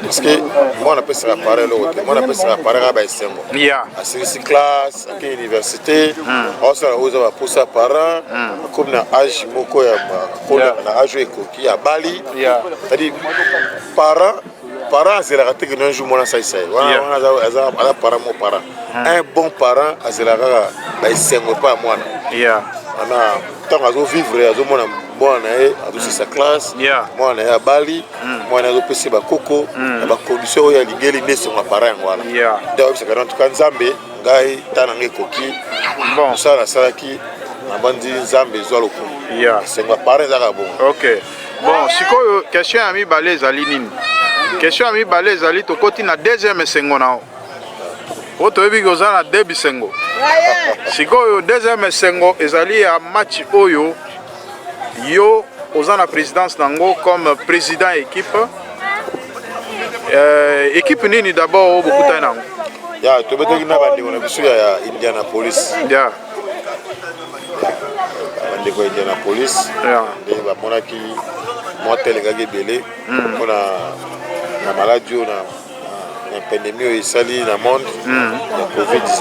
parce que moi on appelle ça l'appareil l'autre, moi on appelle ça l'appareil à Baïsengo. À ces classes, à l'université, on s'en a pour ça parents, comme na âge moko ya na âge qui à Bali, c'est-à-dire parents c'est la raté que un jour moi ça y est. On a parent mon parent, un bon parent c'est la Baïsengo pas moi. On a tant à vivre, à zo mona moi on a sa classe, moi on est à Bali, moi on a PC ba Coco, ba condition ya lingeli nde sur ma parent voilà. Donc c'est quand tu Nzambe ngai tana ngekoki. Bon ça la salaki na bandi Nzambe zo loko. C'est ma parent za bon. OK. Bon, sikoyo question ami balé ali nini? Question ami balé ali to koti na deuxième sengo nao. Oto ebi goza na début sengo. Sikoyo deuxième sengo ezali a match oyo yo aux la présidence nango comme président équipe équipe nini d'abord beaucoup de temps ya to betaki na bandi on a biso ya Indianapolis bandi ko Indianapolis de ba monaki motel ngaki belé on na maladie na pandémie isali na monde la COVID-19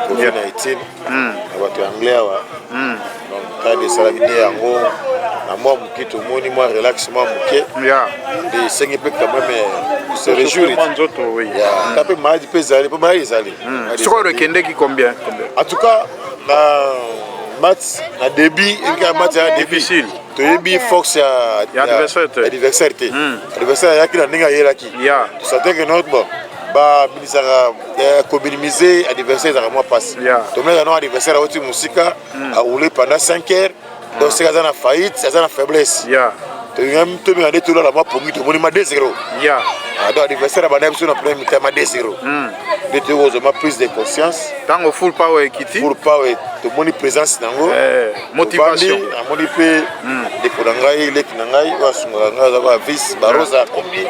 COVID-19 na bato anglais wa donc ta de salaki de yango moi moké tout le monde moi relax moi moké de 5 peu quand même se réjouir ya peu mal peut aller pas mal aller sur le kende qui combien en tout cas match na début un match difficile to yebi Fox ya adversaire te adversaire ya ki na ninga yelaki to sentait que notre bon ba binisaka ko minimiser adversaire za moi passe to mais non adversaire oti musika a roulé pendant 5 heures donc c'est ça na faillite c'est ça na faiblesse to même to me tout là moi pour mi to monima 2-0 donc adversaire ba na biso na premier mi-temps ma 2-0 de te ma prise de conscience tango full power equity full power to moni présence nango motivation amoni pe de konangai le kinangai wa sunga ngaza ba vice barosa kombi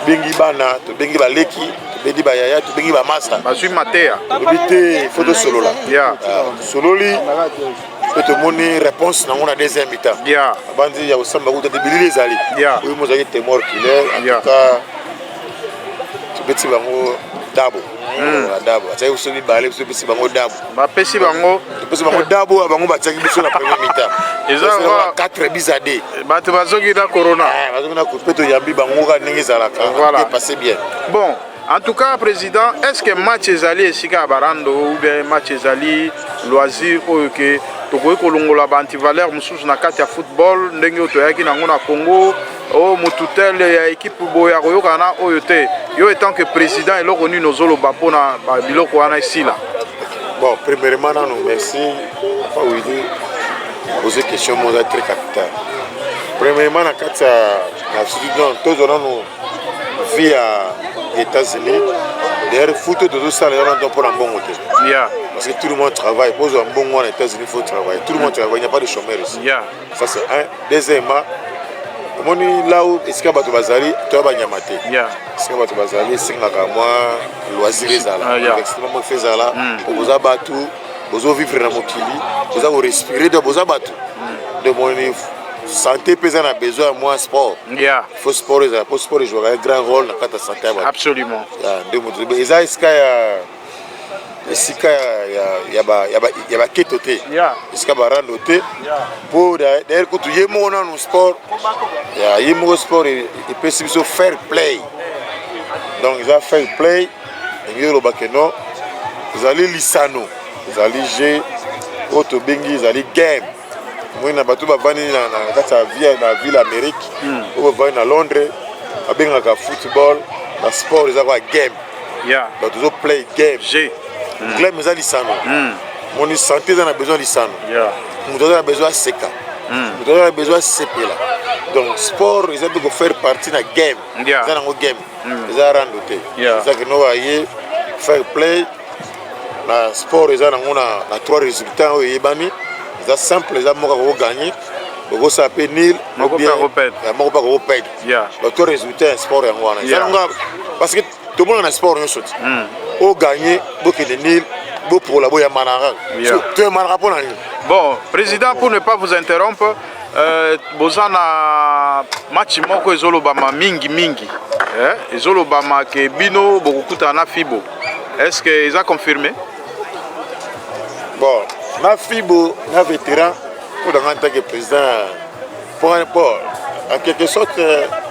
bengi bana to bengi ba leki to bengi ba yaya to bengi ba master ba sui matea bité photo solo là sololi peut te moni réponse nango na deuxième mi-temps bandi ya osamba ko te bilili ezali oui mo zaki témoin oculaire en tout cas to beti bango dabo dabo atai usobi bale usobi si bango dabo ba pesi bango dabo bango bataki biso na premier mi-temps ezaka 4 bizade bato bazoki na corona bazoki na kupeto yambi bango ka ndenge ezalaka voilà passé bien bon en tout cas président est-ce que match ezali esika barando ou bien match ezali loisir oyo ke tokoki kolongola ba antivaleur mosusu na kati ya football ndenge toyaki nango na Congo o mututele ya équipe boya koyoka na oyo te yo étant que président eloko nini ozoloba mpona biloko wana esila bon premièrement non merci pas oui poser question moza très capital premièrement na kati na studio tozona no via États-Unis d'ailleurs foot de ça les gens pour un bon côté parce que tout le monde travaille pose un bon mois aux États-Unis faut travailler tout le monde travaille il n'y a pas de chômeurs ici ça c'est un deuxièmement moni là où est-ce que bato bazali to ba nyamate est-ce que bato bazali singaka moi loisir ezala extrêmement faisala boza bato bozo vivre na mokili boza ko respirer de boza bato de moni santé pesa na besoin moi sport faut sport ezala pour sport joue un grand rôle na kata santé absolument de moto eza iska ya esika ya ba ketote esika ba rando te pour d'ailleurs que tu yemo na no sport ya yemo sport et peut se fair play donc ils a fair play ngiro bakeno zali lisano zali jeu auto bengi zali game moi na batu ba vani na kata via na ville Amérique ou va na Londres abengaka football na sport ils a game but to play game Glem ezali lisano. Mon santé a besoin de lisano. Nous avons besoin de seka. Nous avons besoin de sepela. Donc sport, ils ont faire partie de la game. Ils ont game. Ils ont rendu. Ils ont nous aille fair play. La sport, ils ont na 3 résultats au Yébani. Ils ont simple, ils ont gagné. Vous savez nil, vous pas repète. Le 3 résultats sport en wana. Parce que tout le monde a sport un saute. Au gagner, beaucoup de nil, beaucoup pour la boya manara. Tu es manara pour la bon, président, pour ne pas vous interrompre, bozana match moko ezolobama mingi mingi. Ezolobama ke bino bokukuta na fibo. Est-ce que ils a confirmé? Bon, na fibo, na vétéran pour dans tant que président pour un port. En quelque sorte,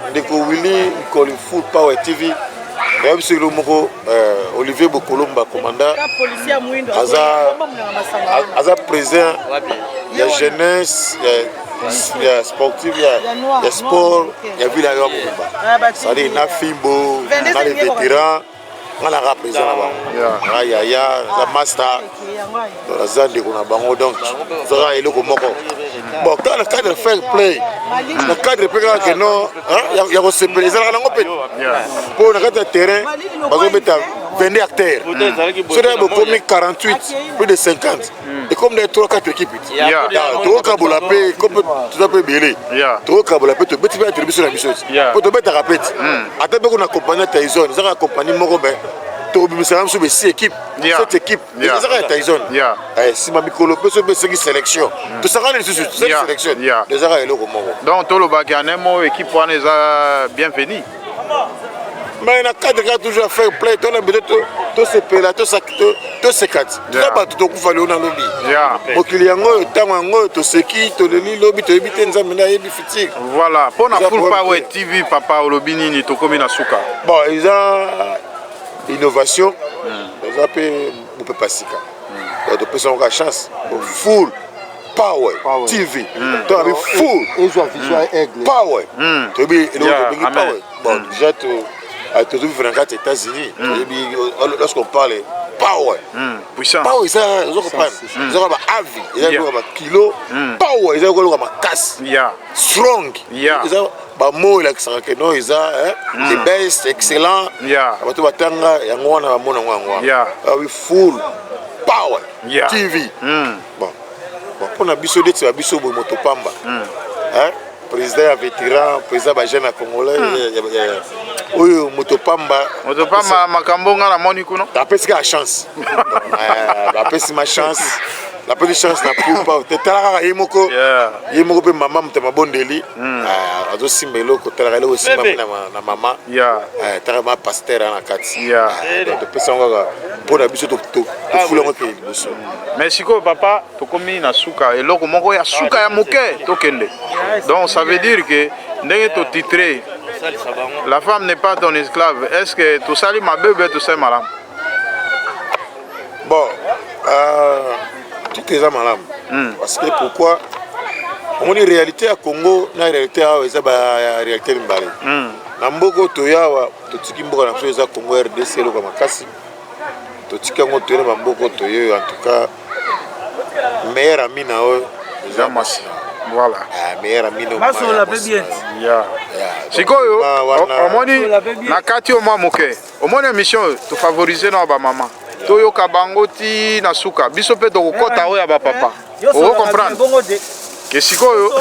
Ndeko Willy, il foot Power TV. Olivier Bokolomba, commandant, Aza président, il y a jeunesse, il y a sportif, il y a sport, il y a ville à Yomba. C'est-à-dire, il y a Fimbo, il y a les vétérans, il y a la président là-bas. Il y a la master, il y a Zande, donc, il y a le Komoko. Bon, dans le cadre de fair play, le cadre de play, non, il y a aussi les pour le terrain, parce que tu as 20 acteurs. C'est là que 48, plus de 50. Et comme des 3-4 équipes, tu as Kaboulapé, tu as Bélé, tu as Kaboulapé, tu as Béti Béti sur la mission. Pour te mettre à répéter. Attends, on accompagne Tyson, ils ont accompagné Morobin. Tu as sur 6 équipes, 7 équipes, ils ont Tyson. Si ma micro peut se faire une sélection, tu seras une sélection. Donc, tout le bagarre, équipe est bienvenue. Mais il y a 4 gars toujours à faire play. tosepela tosekati toza bato tokufa leo na lobi mokili yango oyo ntango yango oyo toseki toleli lobi toyebi te nzambe nde ayebi futur. Voilà, mpona Full Power TV papa olobi nini tokomi na suka? Bon, eza innovation eza mpe mopepa sika topesaka chance Full Power TV toyebi Full Power toyebi eloko tobengi Power. Bon, déjà tozovivre na kati ya États-Unis lorsqu'on parle power puissant power eza ozokopana ezaka baavi ezaka bakilo power ezaka koloka makasi strong eza bamo elakisaka ke no eza the best excellent bato batanga yango wana bamona yango yango Full Power TV. Bon mpona biso ndeti babiso boye moto pamba président ya vétéran président bajeune ya congolais oyo motopamba makambo nga na moni kuno apesika ya chance apesi ma chance napesi chance na pupa tetala kaka ye moko mpe mama moto mabondeli azosimba eloko talaka eloko osimba na mama taka ma paster na kati topesi yango kaka mpona biso tofula yango ke liboso. Mais sikoyo papa tokomi na suka eloko moko ya suka ya moke tokende donc ça veut dire que ndenge totitre la femme n'est pas ton esclave. Est-ce que tu sali ma bébé tu sais malam? Bon, tout est malam. Parce que pourquoi? On a une réalité à Congo, na réalité à réalité mbali. Na mboko toyawa, totiki mboko na feza Congo RDC lo kama kasi. Totiki ngo toyena mboko toyo en tout cas meilleur ami na o Zamasi. Voilà. Meilleur ami no. Parce on l'appelle bien. Sikoyo, omoni na kati o mwa moke. Omoni émission to favoriser na ba mama. Toyo kabangoti na suka. Biso pe to kokota o ya ba papa. Vous comprenez? Que sikoyo.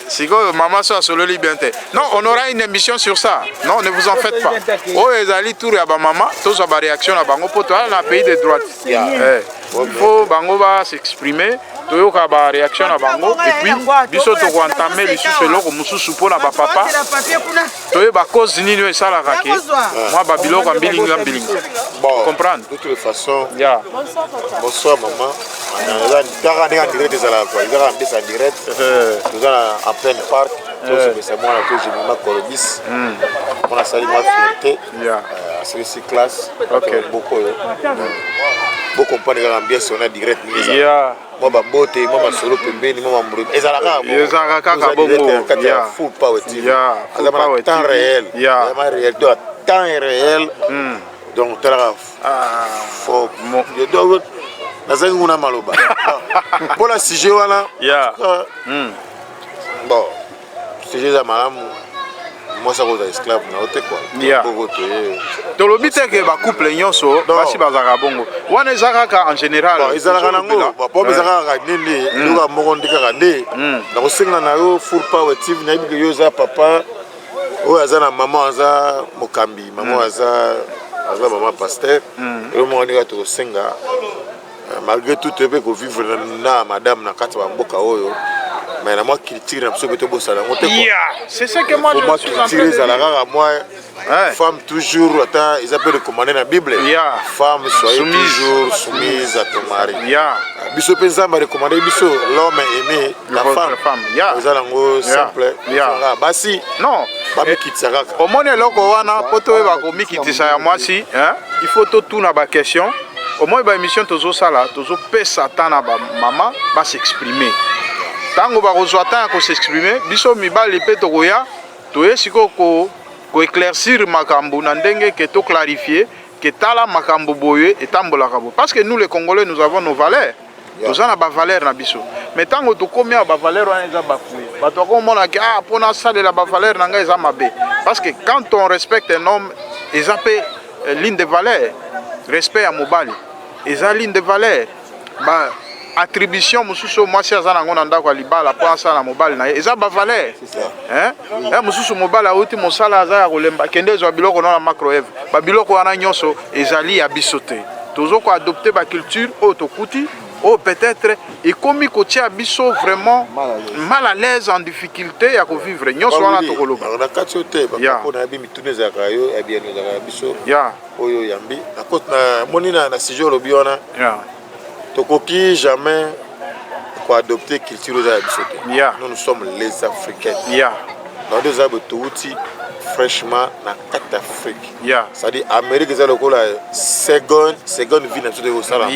Sikoyo maman so solo liberté. Non, on aura une émission sur ça. Non, ne vous en faites pas. Oh, ezali tour ya ba maman, tous ba réaction na bango poto na pays de droite. Il faut bango va s'exprimer. Toyoka ba réaction na bango et puis biso to ko entamer lisusu eloko mususu pona ba papa toye ba cause nini esala kake moi ba biloko mbilinga bon comprendre de toute façon bonsoir maman on est en direct des ala quoi ils ont rendu ça direct nous en pleine parc c'est moi là que j'ai mis ma colobis on a sali ma fierté c'est ici classe beaucoup comprendre l'ambiance on a direct moi babote moi masolo pembeni moi mburu ezalaka kaka bongo Full Power TV azama temps réel ma réel de temps réel donc tala faut je dois nazangi nguna maloba pour la sujet wana bon sujet za malamu moi ça cause esclave na ote quoi bongo tolobi te ke ba couple nyonso basi bazaka bongo wana ezaka en général ezalaka nango po ezalaka nene luka moko ndika nde na kosenga na yo Full Power TV na bibi yo za papa oyo aza na mama aza mokambi mama aza mama pasteur yo mo ndika to kosenga malgré tout peut ko vivre na madame na kati ba mboka oyo mais la moi critique na biso beto bosala ngote quoi c'est ce que moi je suis en train de dire moi femme toujours attends ils appellent recommander la Bible femme soyez toujours soumise à ton mari biso penza ma recommander biso l'homme aimé la femme ils allons simple basi non ba mikitsaka au moins loko wana poto ba ko mikitisa ya mwasi il faut tout tourner ba question au moins ba émission tozo sala tozo pesa tana ba maman ba s'exprimer tango ba kozwa temps ko s'exprimer biso mibali pe tokoya toye siko ko éclaircir makambo na ndenge que to clarifier que tala makambo boye etambola kabo parce que nous les Congolais nous avons nos valeurs nous avons ba valeurs na biso mais tango to komia ba valeurs wana eza bafuye bato ko mona que pona ça de la ba valeur na nga eza mabe parce que quand on respecte un homme eza pe ligne de valeur respect à mobali eza ligne de valeur ba attribution mususu mwasi aza nango na ndako libala po asala mobali na ye eza ba valeur mususu mobali auti mosala aza ya kolemba kende ezwa biloko na macroeve ba biloko wana nyonso ezali ya biso te tozo ko adopter ba culture oyo tokuti oh peut-être et comme kotia biso vraiment mal à l'aise en difficulté ya ko vivre nyonso wana to koloba na kati te ba ko na bi mitune za kayo e bien za biso ya oyo yambi na kota na monina na sijo lobi wana ya to koki jamais ko adopter culture za biso ya nous sommes les africains ya dans deux arbres touti fraîchement na carte d'Afrique. C'est-à-dire Amérique c'est le seconde vie dans tout ça là.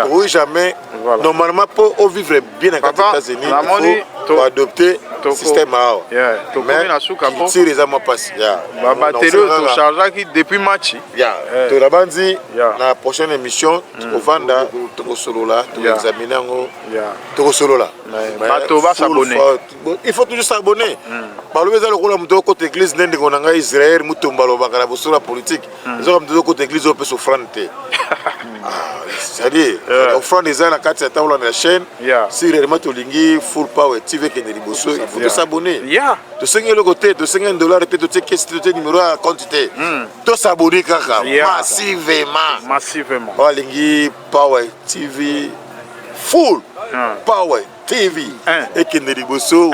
Oui jamais normalement pour vivre bien dans les États-Unis il faut adopter le système là. Mais culture les amants passent. Batterie to charger qui depuis match. To la bandi la prochaine émission au Vanda to solo là to examiner ngo to solo là. Bato va s'abonner. Il faut toujours s'abonner. Par le besoin le mto côté église ndenge konanga Israël mutomba lo bakala bosura politique. Zo mto côté église au peu souffrante. C'est-à-dire offrande des la carte cette table la chaîne. Si réellement to lingi full power TV que ne bosso il faut s'abonner. De 5 le côté de $50 et de checker numéro à quantité. To s'abonner kaka massivement. Wa lingi power TV full power TV et qui ne ribosso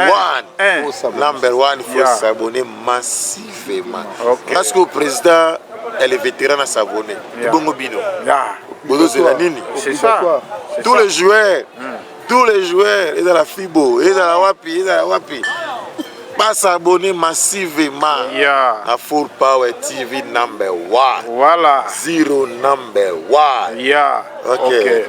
number one, il faut s'abonner massivement. Parce que le président elle est vétéran à s'abonner. Bongo bino. C'est ça. Tous les joueurs, ils ont la Fibo, ils ont la Wapi, pas s'abonner massivement à Full Power TV number one. Voilà. Zero number one. Okay.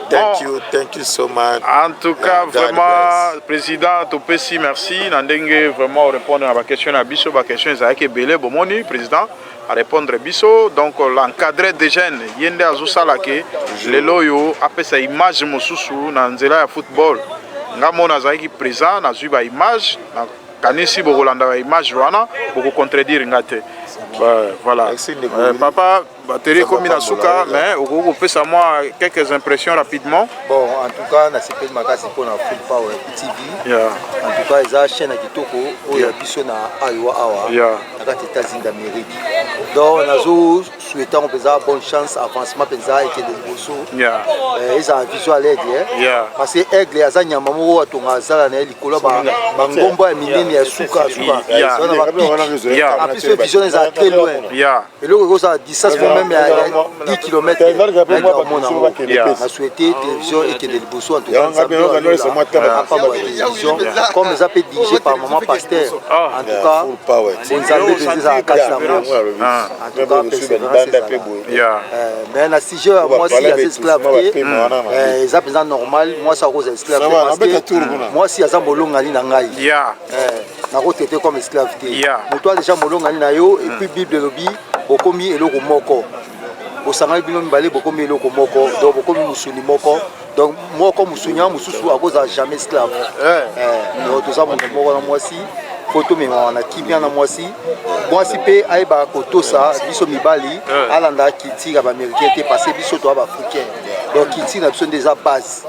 Thank you so much. En tout cas, vraiment, président Topesi, merci. Nandenge vraiment répondre à la question à Bisso, la question est avec Belé Bomoni, président. À répondre Bisso, donc l'encadré des jeunes, Yende Azusalake, les loyaux, après sa image Mosusu, Nanzela football. Ngamona Zaiki présent, Nazuba image, Kanisi Bogolanda image Rwana, beaucoup contredire Ngate. Voilà. Papa, batterie comme Inasuka, mais on peut savoir quelques impressions rapidement. Bon, en tout cas, na CP Makasi pour la Full Power TV. En tout cas, ils ont chaîne à Kitoko, où il y a Bisso na Awa Awa, dans les États-Unis d'Amérique. Donc, on a souhaité une bonne chance, avancement Penza et que des Bosso. Ils ont visuel aide. Parce que Aigle, ils ont un maman qui a Zala na Likola, Bangomba et Mineni et Suka. En plus, le vision est très loin. Et là, on a distance même à 10 km. On a souhaité télévision et que des Bosso en tout cas. Comme les appels dirigés par maman pasteur. En tout cas, les amis de la casse la manche. En tout cas, mais la sujet, moi, si il y a des esclaves, ils ont besoin normal. Moi, ça cause esclaves. Parce que moi, si il y a des bolons à l'inangaï, na traité comme esclave. Pour toi, déjà, bolons à l'inayo, et puis Bible lobby, beaucoup mis et le moko. Au Sangal Bilon Balé, beaucoup mis le moko, donc beaucoup mis Moussuni moko. Donc, moi, comme Moussounia, Moussou, à cause de jamais esclave. Donc, tout ça, moi aussi. Photo mais on a qui bien dans moi aussi pe aiba koto ça biso mibali alanda kiti ga américain te passé biso to ba africain donc kiti na biso des base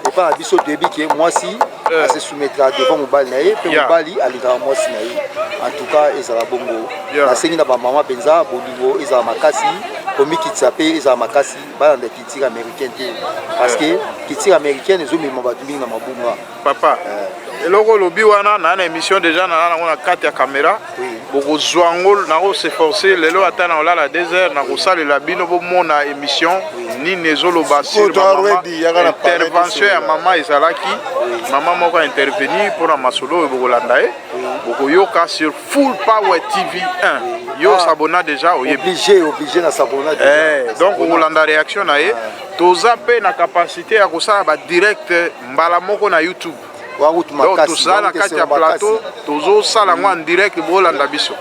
et pas biso debi que moi si à se soumettre devant mobali na pe mobali alika moi si na en tout cas ezala bongo na sengi na ba mama benza bolingo ezala makasi komi kiti pe ezala makasi ba na kiti américain te parce que kiti américain ezo mi mabatu mingi na mabunga papa et logo lobi wana na émission déjà na na carte ya caméra beaucoup zwangol na ko s'efforcer lelo atana ola la 2 heures na ko sala la bino bo mona émission ni nezolo basir intervention ya mama ezalaki mama moko intervenir pour la masolo e bokolanda e boko yoka sur Full Power TV 1 yo s'abonna déjà obligé na s'abonna donc bokolanda réaction na e toza pe na capacité ya ko sala ba direct mbala moko na YouTube. Donc tout ça, la carte à plateau, toujours ça en direct pour l'andabiso.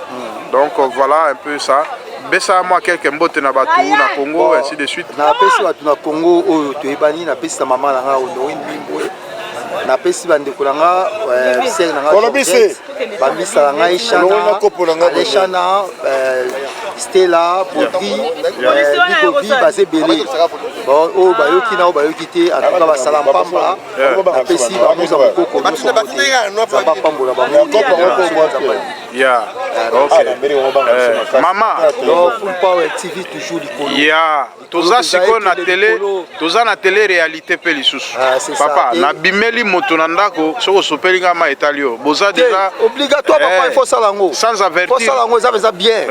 Donc voilà un peu ça. Bessa moi quelques mots na batu na Congo ainsi de suite. Na pesi batu na Congo oyo toyebani na pesi mama na nga Honorine Mimbo. Na pesi bande kolanga sel na nga. Bambisa nga Ishana, Stella, Bodri, Bikobi, basé belé. Bon, oh bayoki na bayoki te en tout cas ba salam pamba. Na pesi ba muza moko ko muza ba pambola ba Maman. Full Power TV toujours likolo. Toza siko na télé, toza na télé réalité pe lisusu. Papa, na bimeli moto na ndako, soko sopeli nga ma etalio. Boza déjà obligatoire papa, il faut ça lango. Sans avertir. Il faut ça lango, ça bien.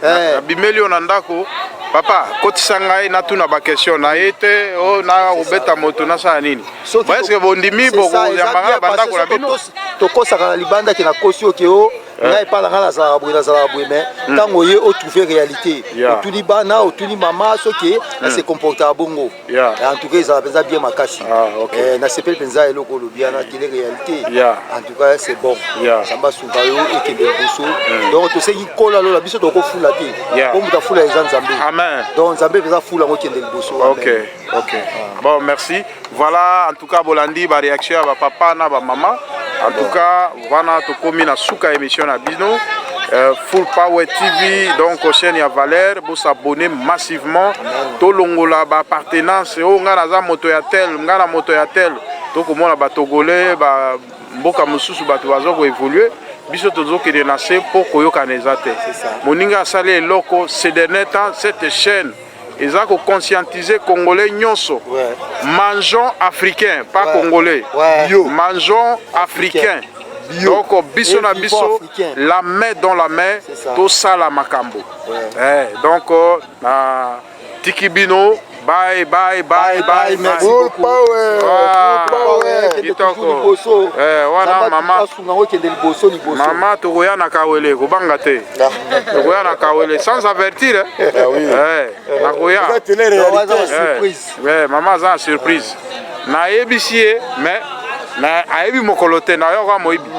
Na bimeli na ndako. Papa, kotisa ngai na tuna ba question na ete o na obeta moto na sa nini. Est-ce que bondimi boko yambanga bandako la bino? Tokosaka na libanda ki na kosi okeo. Ngai pas la ngala za boué mais tango ye o trouver réalité. Otuni bana, otuni mama soki se comporter à bongo. En tout cas ça pensa bien makasi. Na sepel pensa eloko lobia na télé réalité. En tout cas c'est bon. Samba sungayo et kende boso. Donc to seki kola lo la biso to ko fula te. Comme ta fula les Nzambe. Amen. Donc Nzambe pensa fula ngo kende boso. OK. Bon, merci. Voilà en tout cas Bolandi ba réaction à papa na ba maman. En tout cas, voilà, tu as na souka émission à Bino, Full Power TV, donc au chaîne ya Valère, vous s'abonner massivement. To longola ba appartenance, o ngana za moto ya tel, ngana moto ya tel. To ko mona ba togolais, ba mboka mususu ba tuazo ko évoluer. Biso tozo ke de nasser pour koyoka nezate. Moninga sale eloko ces derniers temps cette chaîne. Ils ont conscientisé Congolais nyonso. Mangeons africains, pas Congolais. Mangeons africains. Donc, biso na biso, la main dans la main, tout ça la makambo. Donc, Tikibino, bye, bye, bye, bye. Merci beaucoup. Maman, tu regardes na kawele, kubangate. Tu regardes na kawele sans avertir. Maman, ça surprise. Na ABC, mais na aibi mokolote na yo mo ibi.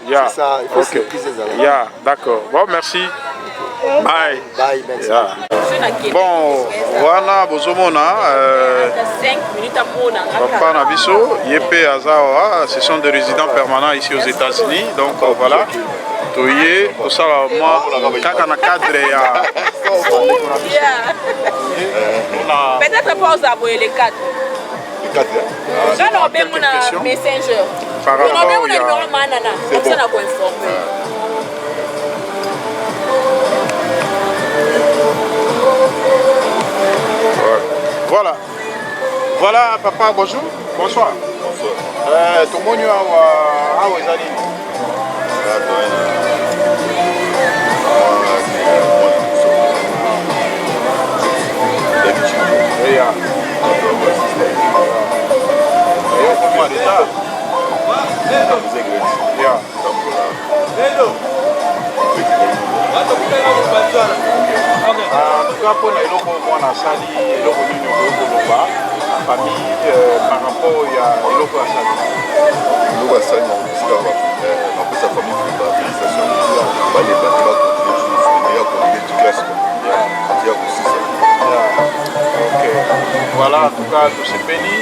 C'est ça, il faut surpriser ça. D'accord. Bon, merci. Bye. Bye, merci. Bon, voilà, bozomona. Papa Nabiso, Yepé Azawa, ce sont des résidents permanents ici aux États-Unis. Donc voilà. Toye, tout ça, moi, quand on a cadre, peut-être pas aux abonnés les cadres. Quand on a un messenger, par rapport à numéro manana, comme ça on a informé. Voilà. Voilà, papa, bonjour. Bonsoir. Bonsoir. Tout le monde a où est-ce pour les locaux, on a sali et locaux la famille par rapport à locaux à sali. Locaux à sali, en plus sa famille fait la félicitations. Les bâtiments continuent de classe. Ok. Voilà, en tout cas, tout c'est béni.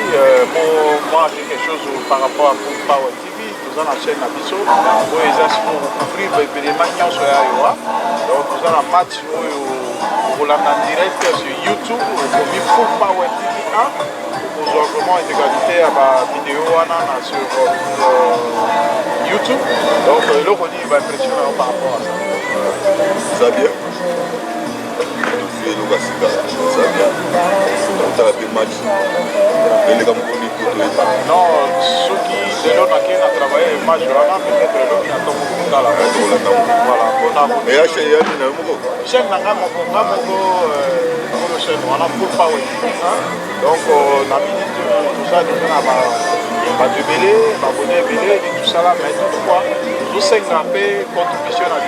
Moi, j'ai quelque chose par rapport à Full Power TV. Nous avons la chaîne Nabiso. Nous avons couvrir les éléments sur Iowa. Donc, nous avons un match pour la en direct sur YouTube. Nous avons Full Power TV 1. Nous avons vraiment une égalité à la vidéo sur YouTube. Donc, le Roni va impressionner par rapport à ça. Ça va bien. Donc, ça bien. Tu as fait le match. Non, ceux qui ont travaillé le match, peut-être qui ont dans la voilà. Et la chaîne, chaîne, on a Full Power. Donc, on a mis tout ça, on a débélé, abonné, tout ça là, mais toutefois, nous sommes fait contribution à la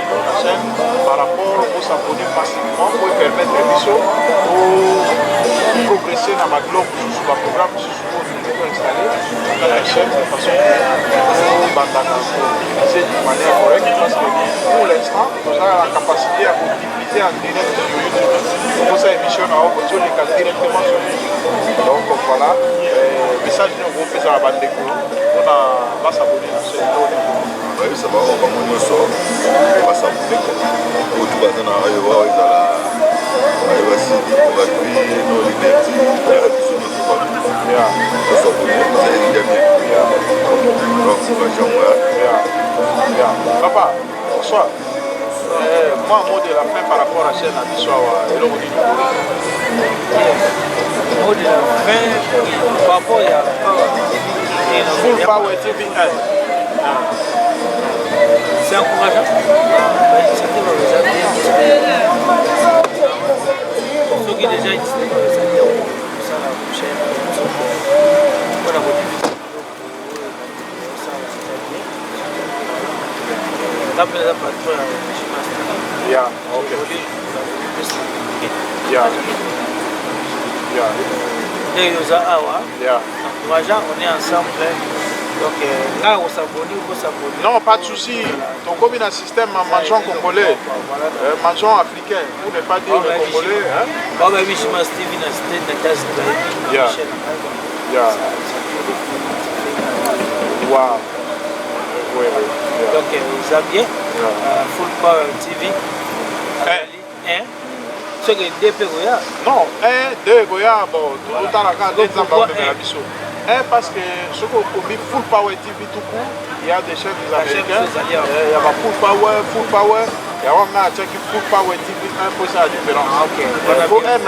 chaîne par rapport aux abonnés massivement pour permettre aux misos de progresser dans ma globe sur le programme installé dans la chaîne de façon utiliser de manière correcte parce que pour l'instant, nous avons la capacité à multiplier en direct sur YouTube. Pour cette émission, nous avons directement sur YouTube. Donc voilà, message de groupe est à la bande d'écho. On va s'abonner à la chaîne. Oui, ça va, on va monter ça. On va s'abonner. Pour tout le monde, on va Papa, François, moi, mot de la fin par rapport à chaîne à l'histoire, et le mot de la fin par rapport à Full Power TV 1. C'est encourageant. Ceux qui déjà existent, ça la chaîne. Voilà votre Yeah, okay. Yeah. Et nous avons, yeah. On est ensemble. Donc, là, on s'abonne. Non, pas de souci. Donc, comme il y a un système mangeant congolais, mangeant africain, vous ne pas dire congolais. Yeah. Yeah. Wow. Oui. Donc, Xavier, Full Power TV. Non, 2 Goya, bon, tout le temps, parce que ce qu'on dit Full Power TV tout court, il y a des chaînes des Américains, il y a Full Power, il y a un Full Power TV, un peu ça la différence. Pour un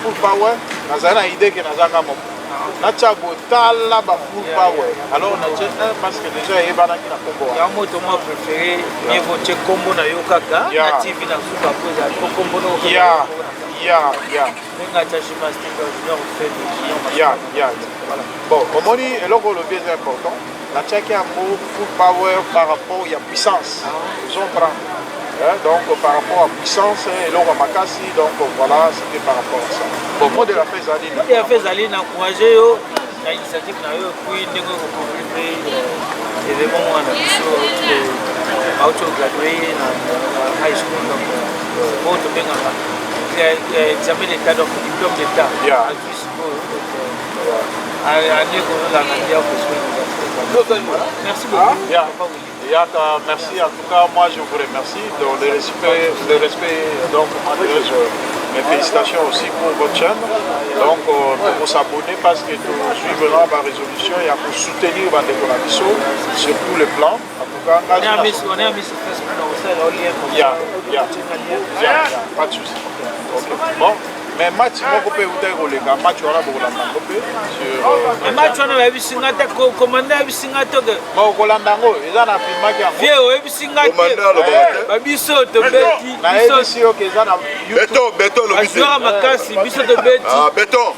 Full Power, on a une idée que nous avons. On a Full Power. Alors on a parce que déjà il y a un combo. Il y a un mot préféré, il y a un combo na Yokaka, na TV na Super Pose, combo na Bon, comme on dit, le bien important, la Tchèque a un mot Full Power par rapport à la puissance. Donc par rapport à la puissance, et l'on va Makassi, donc voilà, c'était par rapport à ça. Bon, moi de la fête Zaline. Moi de la fête Zaline, encouragé l'initiative, puis nous avons fait événement à gradué dans high school, donc bon, tout bien examen d'état, donc diplôme d'état. Merci beaucoup. Merci, en tout cas, moi je vous remercie de le respect donc, mes félicitations aussi pour votre chaîne. Donc, pour s'abonner parce que nous suivons la résolution et pour soutenir la décoration sur tous les plans. En tout cas, on est à Miss Facebook, pas de souci. Bon. Mais match moko pe utekoleka match wana bokolanda ngo pe sur match wana babisinga te komanda bisinga to ke bokolanda ngo eza na filmaki yango vie oyebisinga te babiso tobeti biso oke eza na beton lobisi makasi biso tobeti beton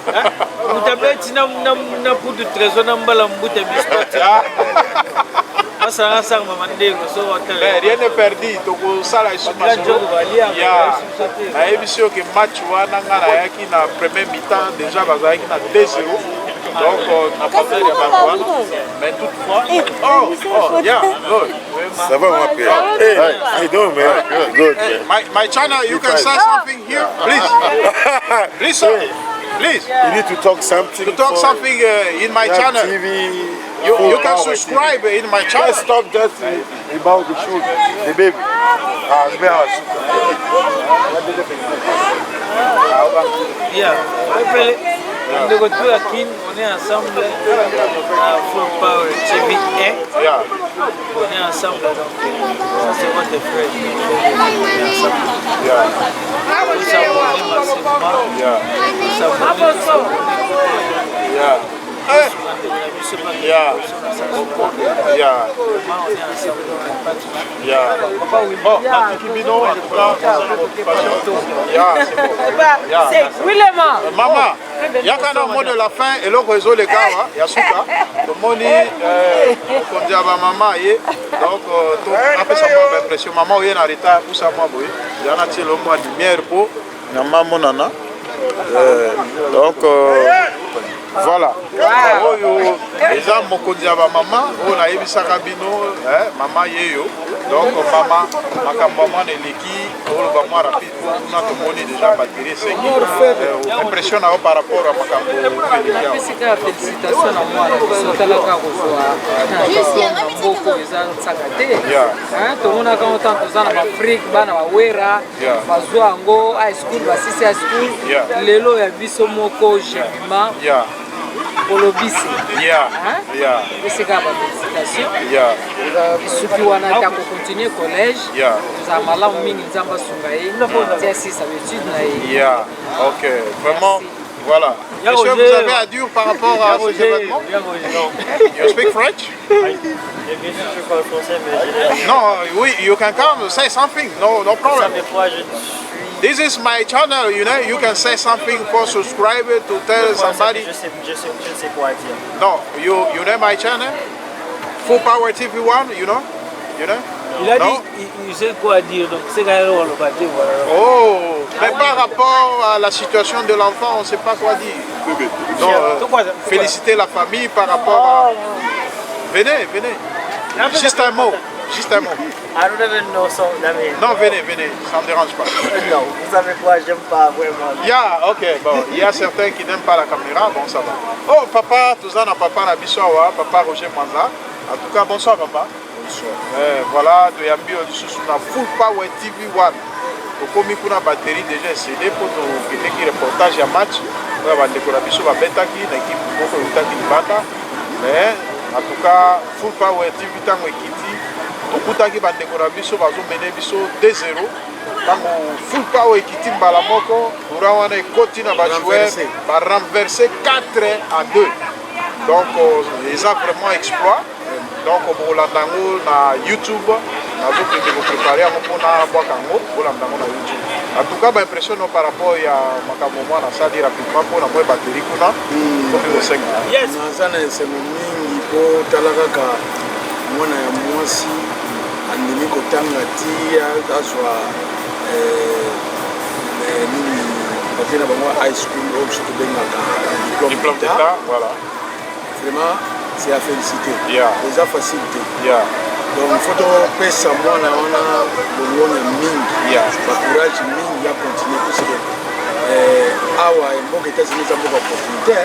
utabeti na putu trésor na mbala mbuta bispoti rien n'est perdu, donc ça la estimation. Que match wana nga na yaki na premier mi-temps déjà bazaki na 2-0. Donc n'a pas fait de barouane, mais toutefois yeah, good. Ça va mon père. Hey, I don't man. Good. My channel, you can say something here, please. Please. You need to talk something. To talk something in my channel. TV. You can subscribe in my channel. Let's talk just about the shoot, the baby. On est ensemble à Full Power TV 1. On est ensemble, donc ça c'est votre frère. Vous s'abonnez massivement. Maman, il y a quand même un mot de la fin et le réseau les gars, il y a souka. Le mot dit, comme dit à ma maman, donc après ça m'a impression, maman est en retard pour ça moi boy. Il y en a qui le mois de lumière pour maman nana. Donc voilà. Les gens m'ont dit à ma maman, on a eu ça cabino, maman yeyo. Donc maman, ma maman est l'équipe, on va voir rapide pour nous tout déjà batterie 5. Impression par rapport à ma félicitations à moi, tout le monde a content tous en Afrique, bana wera, bazwa ngo high school, basisi high school, lelo ya biso moko jebima. Pour le BC. Yeah. C'est félicitations. soki wana ntango continue collège ozala malamu mingi nzambe asunga ye tia asisa baétude na ye. Ok, vraiment, voilà. Qu'est-ce que vous avez à dire par rapport à ces événements? You speak French? No, you can come say something, no problem. This is my channel, you know, you can say something for subscribe to tell somebody. Je sais quoi dire. No, you know my channel? Full Power TV 1, you know? You know? Il a dit, il sait quoi dire, donc c'est quand même le bâti, voilà. Oh, mais par rapport à la situation de l'enfant, on ne sait pas quoi dire. Donc, féliciter la famille par rapport à... Venez. Juste un mot. I don't even know so, Non, venez, ça ne me dérange pas. Non, vous savez quoi, j'aime pas vraiment. Ok, bon, il y a certains qui n'aiment pas la caméra, bon, ça va. Oh, papa, tout ça, papa Nabisoawa, papa Roger Manza. En tout cas, bonsoir, papa. Voilà, de Yambi, on a Full Power TV 1. Pour qu'on ait une batterie déjà CD pour nous faire reportage à match. On va décorer sur la bêta qui est l'équipe pour que nous mais en tout cas, Full Power TV tango ekiti. Tokutaki bandekora biso bazomene biso 2-0. Tango Full Power ekiti mbala moko, ura wana ekoti na ba joueur ba renverser 4-2. Donc ils ont vraiment exploit. Donc pour landango na YouTube, na zo préparer pour na bokango, pour landango na YouTube. En tout cas, l'impression par rapport à makambo mwana sali rapidement pour na moi batterie kuna. Yes. Nazana semo mingi po talaka mwana ya mwasi andimi kotanga tia azwa nini bakena bango high school au surtout bengaka diplôme d'état, voilà. Vraiment c'est à féliciter. Déjà facilité. Donc il faut pesa mwana wana bolone mingi. Courage mingi à continuer parce que awa mboka États-Unis za mboka opportunité.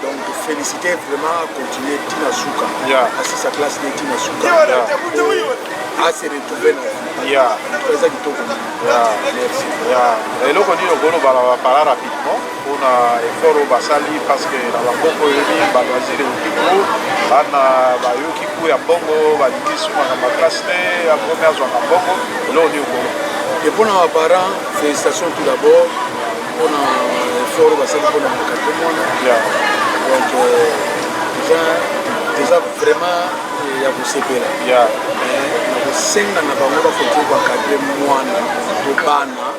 Donc féliciter vraiment à continuer Tina Souka. À sa classe de Tina Souka. À se retrouver dans très kitoko. Merci. Et là on dit on va parler rapidement pour na effort au basali parce que dans la boko yoni ba loisir au bana ba yoki ku ya bongo ba disuma na classe ya première zone na bongo là on dit au et pour nos parents félicitations tout d'abord pour l'effort basali pour notre quatrième donc déjà vraiment il y a vous séparer senga na bango bafoki bakadre mwana to bana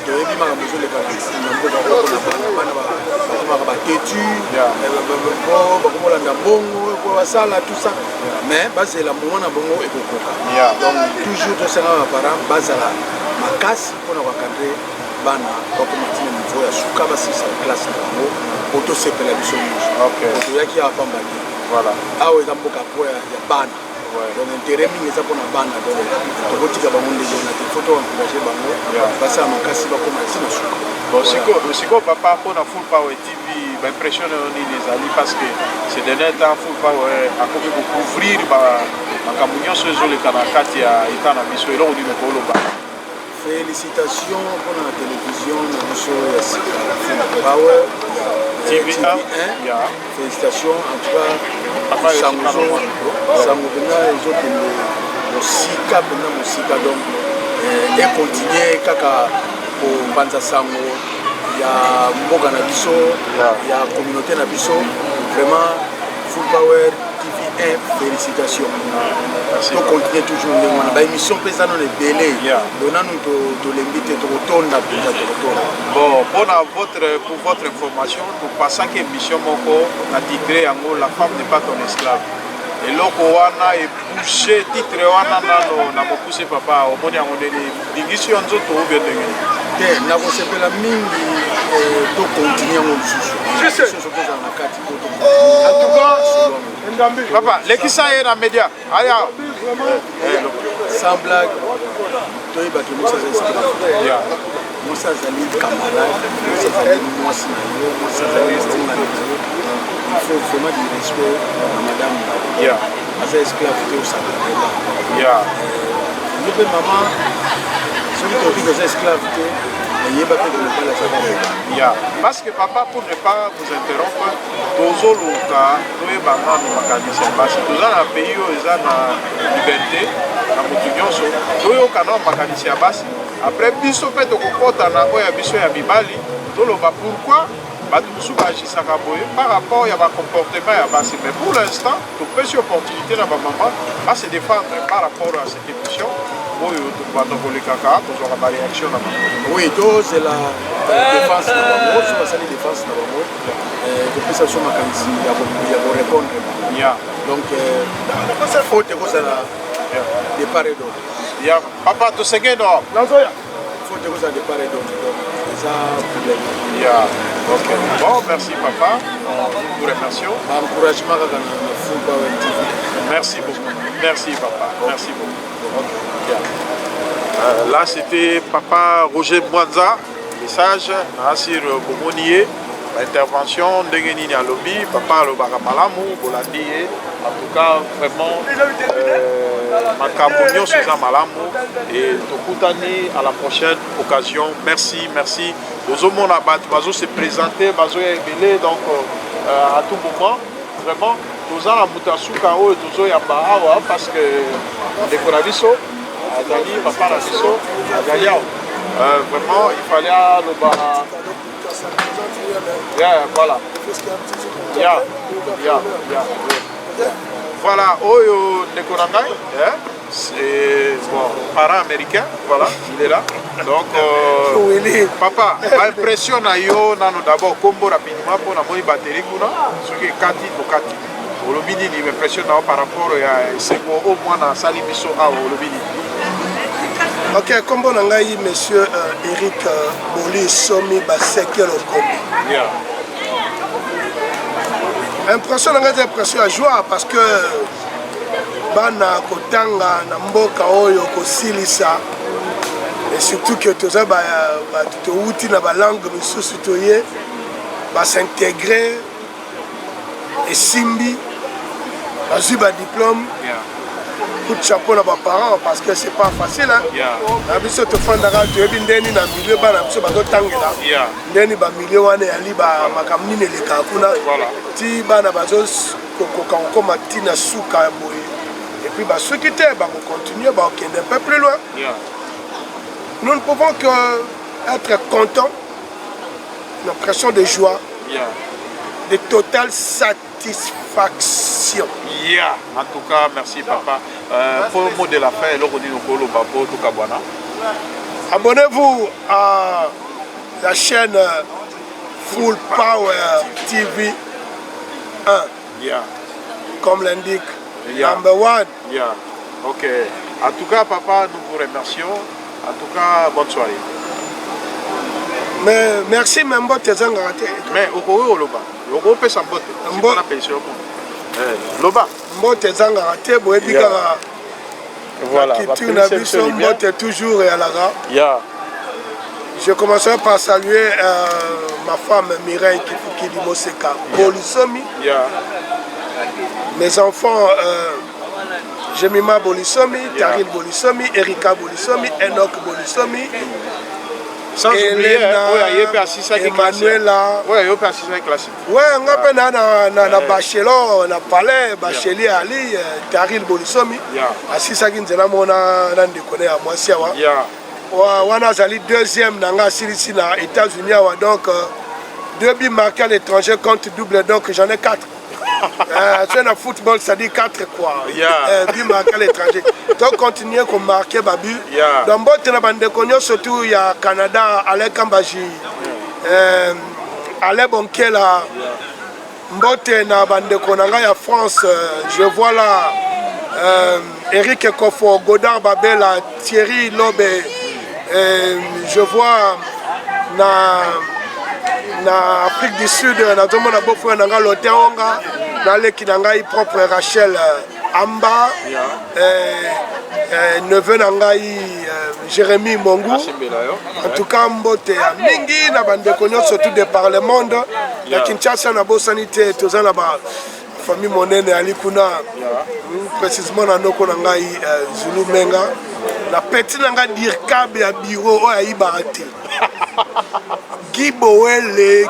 toyebi makambo ezolekana na mboka na bana bakomaka batetu bakomolanda mbongo po basala tout ça mais bazela mwana bongo ekokoka donc toujours tosengaka baparent bazala makasi mpona bakadre bana bakomatina niveau ya suka basisa classe na bango po tosepela biso nyonso toyaki awa pambaki awa eza mboka po ya bana donc intérêt mingi eza mpona bana donc tokotika bango ndenge na te fo toencourage bango basala makasi bakoma ntina suka sikoyo papa mpona Full Power TV baimpression nini ezali parce que ces derniers temps Full Power akomi kocouvrir makambo nyonso ezoleka na kati ya eta na biso eloko nini okoloba félicitation mpona la télévision na biso ya sika Full Power TV1 félicitations en tout cas sango mpena ezokende mosika donc econtinue kaka kopanza sango ya mboka na biso ya communauté na biso vraiment Full Power TV1 félicitations to continue toujours ndenge wana baémission mpe eza nano ebele donanu tolembi te tokotonda mpenza tokotonda bon pour votre information topasaki émission moko na titre yango la femme n'est pas ton esclave eloko wana ebouche titre wana nano na mokuse papa omoni yango ndeni bingisi yo nzoto obie ndenge te nakosepela mingi tokontinue yango lisusu tozala na kati papa lekisa ye na média aya sans blague toyebaki mosi aza esclave mosi azali camarade mosi azali mwasi na yo mosi azali estinga na yo il faut vraiment du respect na madame aza esclave te osakana yo mpe mama soki toyoki koza esclave te Parce que papa, pour ne pas vous interrompre, Tozo Luka, nous sommes dans un pays où ils ont la liberté, la motivation, nous sommes dans un après, biso fait au Kokota, biso ya Bibali, pourquoi par rapport à comportement, mais pour l'instant, tu peux sur opportunité dans ma maman à se défendre par rapport à cette émission. Oui, c'est la défense de l'amour, c'est la défense de l'amour. Depuis ça, je vais répondre. Donc, il faut que vous ayez des part et d'autre. Papa, tu sais que non? Il faut que vous ayez des part et d'autre. C'est ça le problème. Bon, merci papa. Nous vous remercions. Encouragement à la Full Power TV. Merci beaucoup. Merci papa. Merci beaucoup. Là, c'était papa Roger Mwanza, message sur Bomonier, intervention de Genini à lobby, papa Lobara Malamu, Bolandi, en tout cas, vraiment, Macabonio Susan Malamu, et Tokutani à la prochaine occasion. Merci, merci. Ozomon Abat, Bazo s'est présenté, Bazo est mêlé, donc à tout moment, vraiment, nous avons Moutasuka et Tozo Yamba, parce que les Konaviso, Adali, papa Rabiso, Adaliao. Vraiment, il fallait le bar. Voilà. Voilà, Oyo Nekorangai, c'est bon, parent américain, voilà, il est là. Donc, papa, impression na yo, nano d'abord combo rapidement pour la monnaie batterie, ce qui est 4 ou 4. Olobini, il m'impressionne par rapport à ce au moins dans Salibiso à Olobini. Ok, comme on a eu monsieur Eric Boli Somi Baseki Lokombi. Impression à joie parce que bana kotanga na mboka oyo kosilisa et surtout que toza ba to uti na ba langue misusu toye ba s'intégrer et simbi bazui ba diplôme. Coup de chapeau à mes parents parce que c'est pas facile. La biso te fandara tu es bindeni na milieu bana biso bazo tangela. Ndeni ba milieu wana ali ba makamini le kakuna. Ti bana bazo ko matina suka boy. Et puis bah ceux qui étaient bah on continue bah on un peu plus loin. Nous ne pouvons que être contents. Une impression de joie. De totale satisfaction. En tout cas, merci papa. Pour le mot de la fin, abonnez-vous à la chaîne Full Power TV 1. Comme l'indique, number 1. Ok. En tout cas, papa, nous vous remercions. En tout cas, bonne soirée. Mais merci, même si tu as raté. Mais au Loba. Au peut s'en botter. Loba. Mbote zanga raté, boye bigara. Voilà. Qui na biso mbote toujours et à la gare. Je commencerai par saluer ma femme Mireille Kifukidi Moseka, Bolisomi. Mes enfants Jemima Bolisomi, Taril Bolisomi, Erika Bolisomi, Enoch Bolisomi. Sans oublier, Emmanuela. Ouais, classique. Ouais, on a na Bachelor, na Palais, Bachelier Ali, Taril Bolisomi. Assisa Ginzela Mona, Nandekone à Moisiawa. Wana Zali deuxième nanga Sirisi na États-Unis. Donc, 2 buts marqués à l'étranger contre double, donc j'en ai 4. C'est un football, ça dit 4 quoi. But marqué à l'étranger. Donc continuer comme marquer babu. Dans beaucoup de bandes de surtout il y a Canada, Alain Kambaji, Alain Bonkela, Mbote na bande de Konanga, il y a France, je vois là Eric Kofo, Godard Babela, Thierry Lobe, je vois na Afrique du Sud, na tout le monde a beaucoup de Lotéonga, dans les Kinangaï propre Rachel Amba, neveu Nangaï Jérémy Mongou. En tout cas, Mbote, Mingi, na bande de surtout de par le monde. La Kinshasa, na beau sanité, tout ça là-bas. Famille Monene, Alikuna, précisément na Noko Nangaï Zulu Menga. La petite nanga dirkab ya bureau oya ibarate. Guy Boele,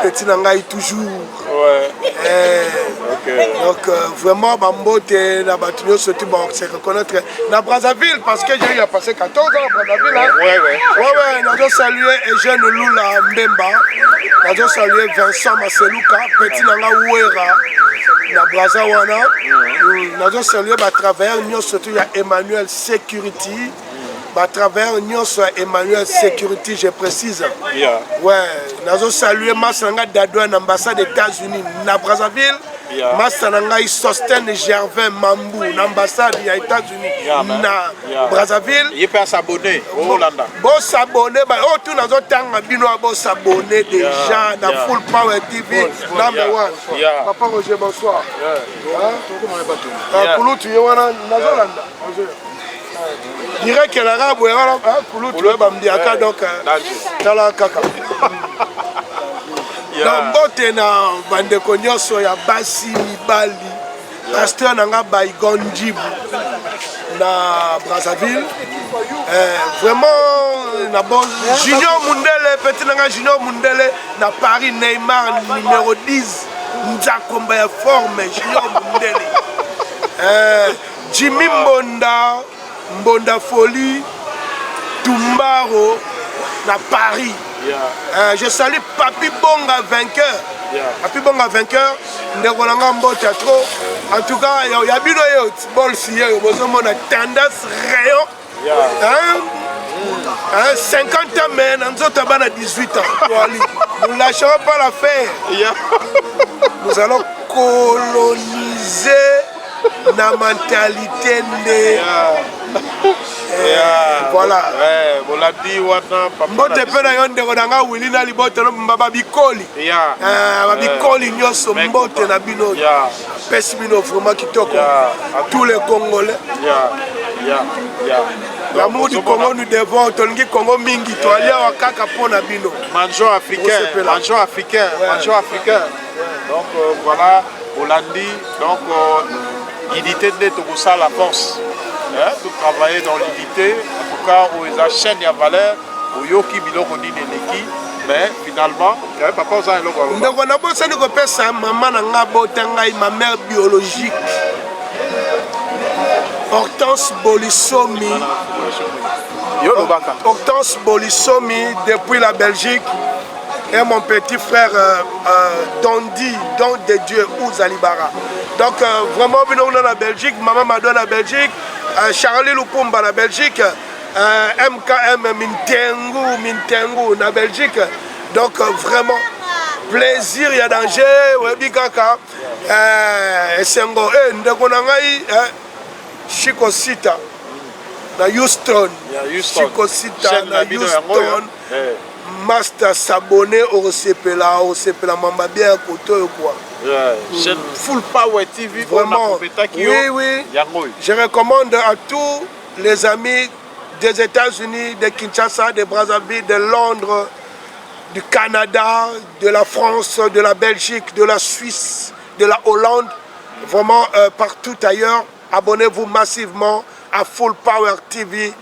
petit nanga toujours. Ouais. Donc vraiment Bambote na batunyo surtout bon c'est reconnaître na Brazzaville parce que j'ai eu à passer 14 ans à Brazzaville. Hein? Ouais, nous avons salué Eugène Lula Mbemba. Nous avons salué Vincent Maseluka, petit nanga Ouera na Brazzawana. Nous avons salué à travers nous surtout il y a Emmanuel Security. À travers nous Emmanuel Security, je précise. Yeah. Ouais, nous avons salué Massanga Dadouane, ambassade des États-Unis à Brazzaville. Yeah. Massanga Sostène Gervais Mambou, ambassade des États-Unis à Brazzaville. Il peut s'abonner au Hollande. Bon s'abonner, oh tout nous avons bino bon s'abonner déjà dans Full Power TV number one. Papa Roger, bonsoir. Koulou tu es wana nazolanda. Dirait que l'arabe est là, Koulou tu es bamdiaka donc dans la kaka. Dans bote na bande konyoso ya basi mibali. Pasteur nanga Baigon Djibou na Brazzaville. Vraiment na bon Junior Mundele, petit nanga Junior Mundele na Paris Neymar numéro 10. Nzakomba ya forme Junior Mundele. Jimmy Mbonda Folie, Tumbaro, na Paris. Je salue Papi Bonga vainqueur. Papi Bonga vainqueur, Ndekolanga Mbota trop. En tout cas, il y a bino yo bol si yo bozomo na tendance rayon. 50 ans mais nous avons 18 ans. Nous ne lâcherons pas l'affaire. Nous allons coloniser la mentalité de... Voilà. Mbote pena yonde kodanga wilina libote no mbaba bikoli. Bikoli nyoso mbote na bino. Pesi bino vraiment kitoko. Tous les Congolais. L'amour du Congo nous devons tolingi Congo mingi to alia wakaka pona bino. Mangeons africain, mangeons africain, mangeons africain. Donc voilà, Hollandi, donc unité de Togosa la force. Tout travailler dans l'unité, en tout cas, où ils achètent des valeurs, où yoki biloko ni neleki, mais finalement, papa oza eloko. Donc on a besoin de repérer maman nanga botenga ma mère biologique. Hortense Bolissomi. Hortense Bolissomi depuis la Belgique. Et mon petit frère Dondi, Don de Dieu, Ouzalibara. Donc vraiment, nous dans la Belgique, maman m'a donné la Belgique, Charlie Lupumba la Belgique, MKM Mintengu la Belgique. Donc vraiment, plaisir, il y a danger, Webi Kaka, Sengo, Ndekonangai, Chico Sita, na Houston, Chico Sita, na Houston. Master s'abonner au CPLA mamba bien côté quoi. Full Power TV vraiment. Oui. Je recommande à tous les amis des États-Unis, de Kinshasa, de Brazzaville, de Londres, du Canada, de la France, de la Belgique, de la Suisse, de la Hollande, vraiment partout ailleurs. Abonnez-vous massivement à Full Power TV.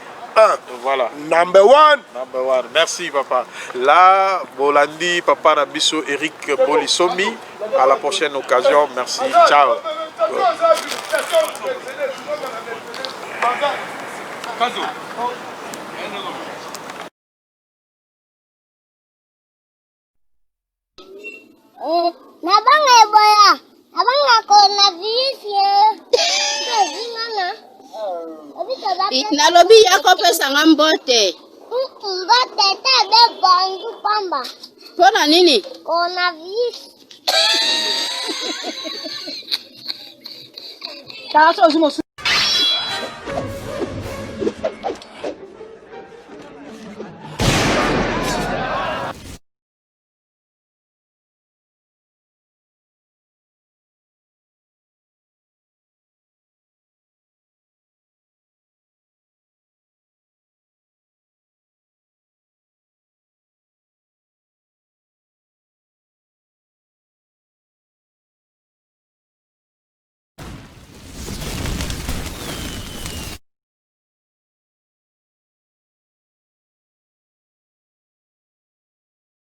Voilà. Number one. Merci papa. Là, Bolandi, papa Nabiso, Eric Bolissomi. À la prochaine occasion. Merci. Ciao. Nalobi yako pesa nga mbote. Mbote tabe bondu pamba. Pona nini? Coronavirus.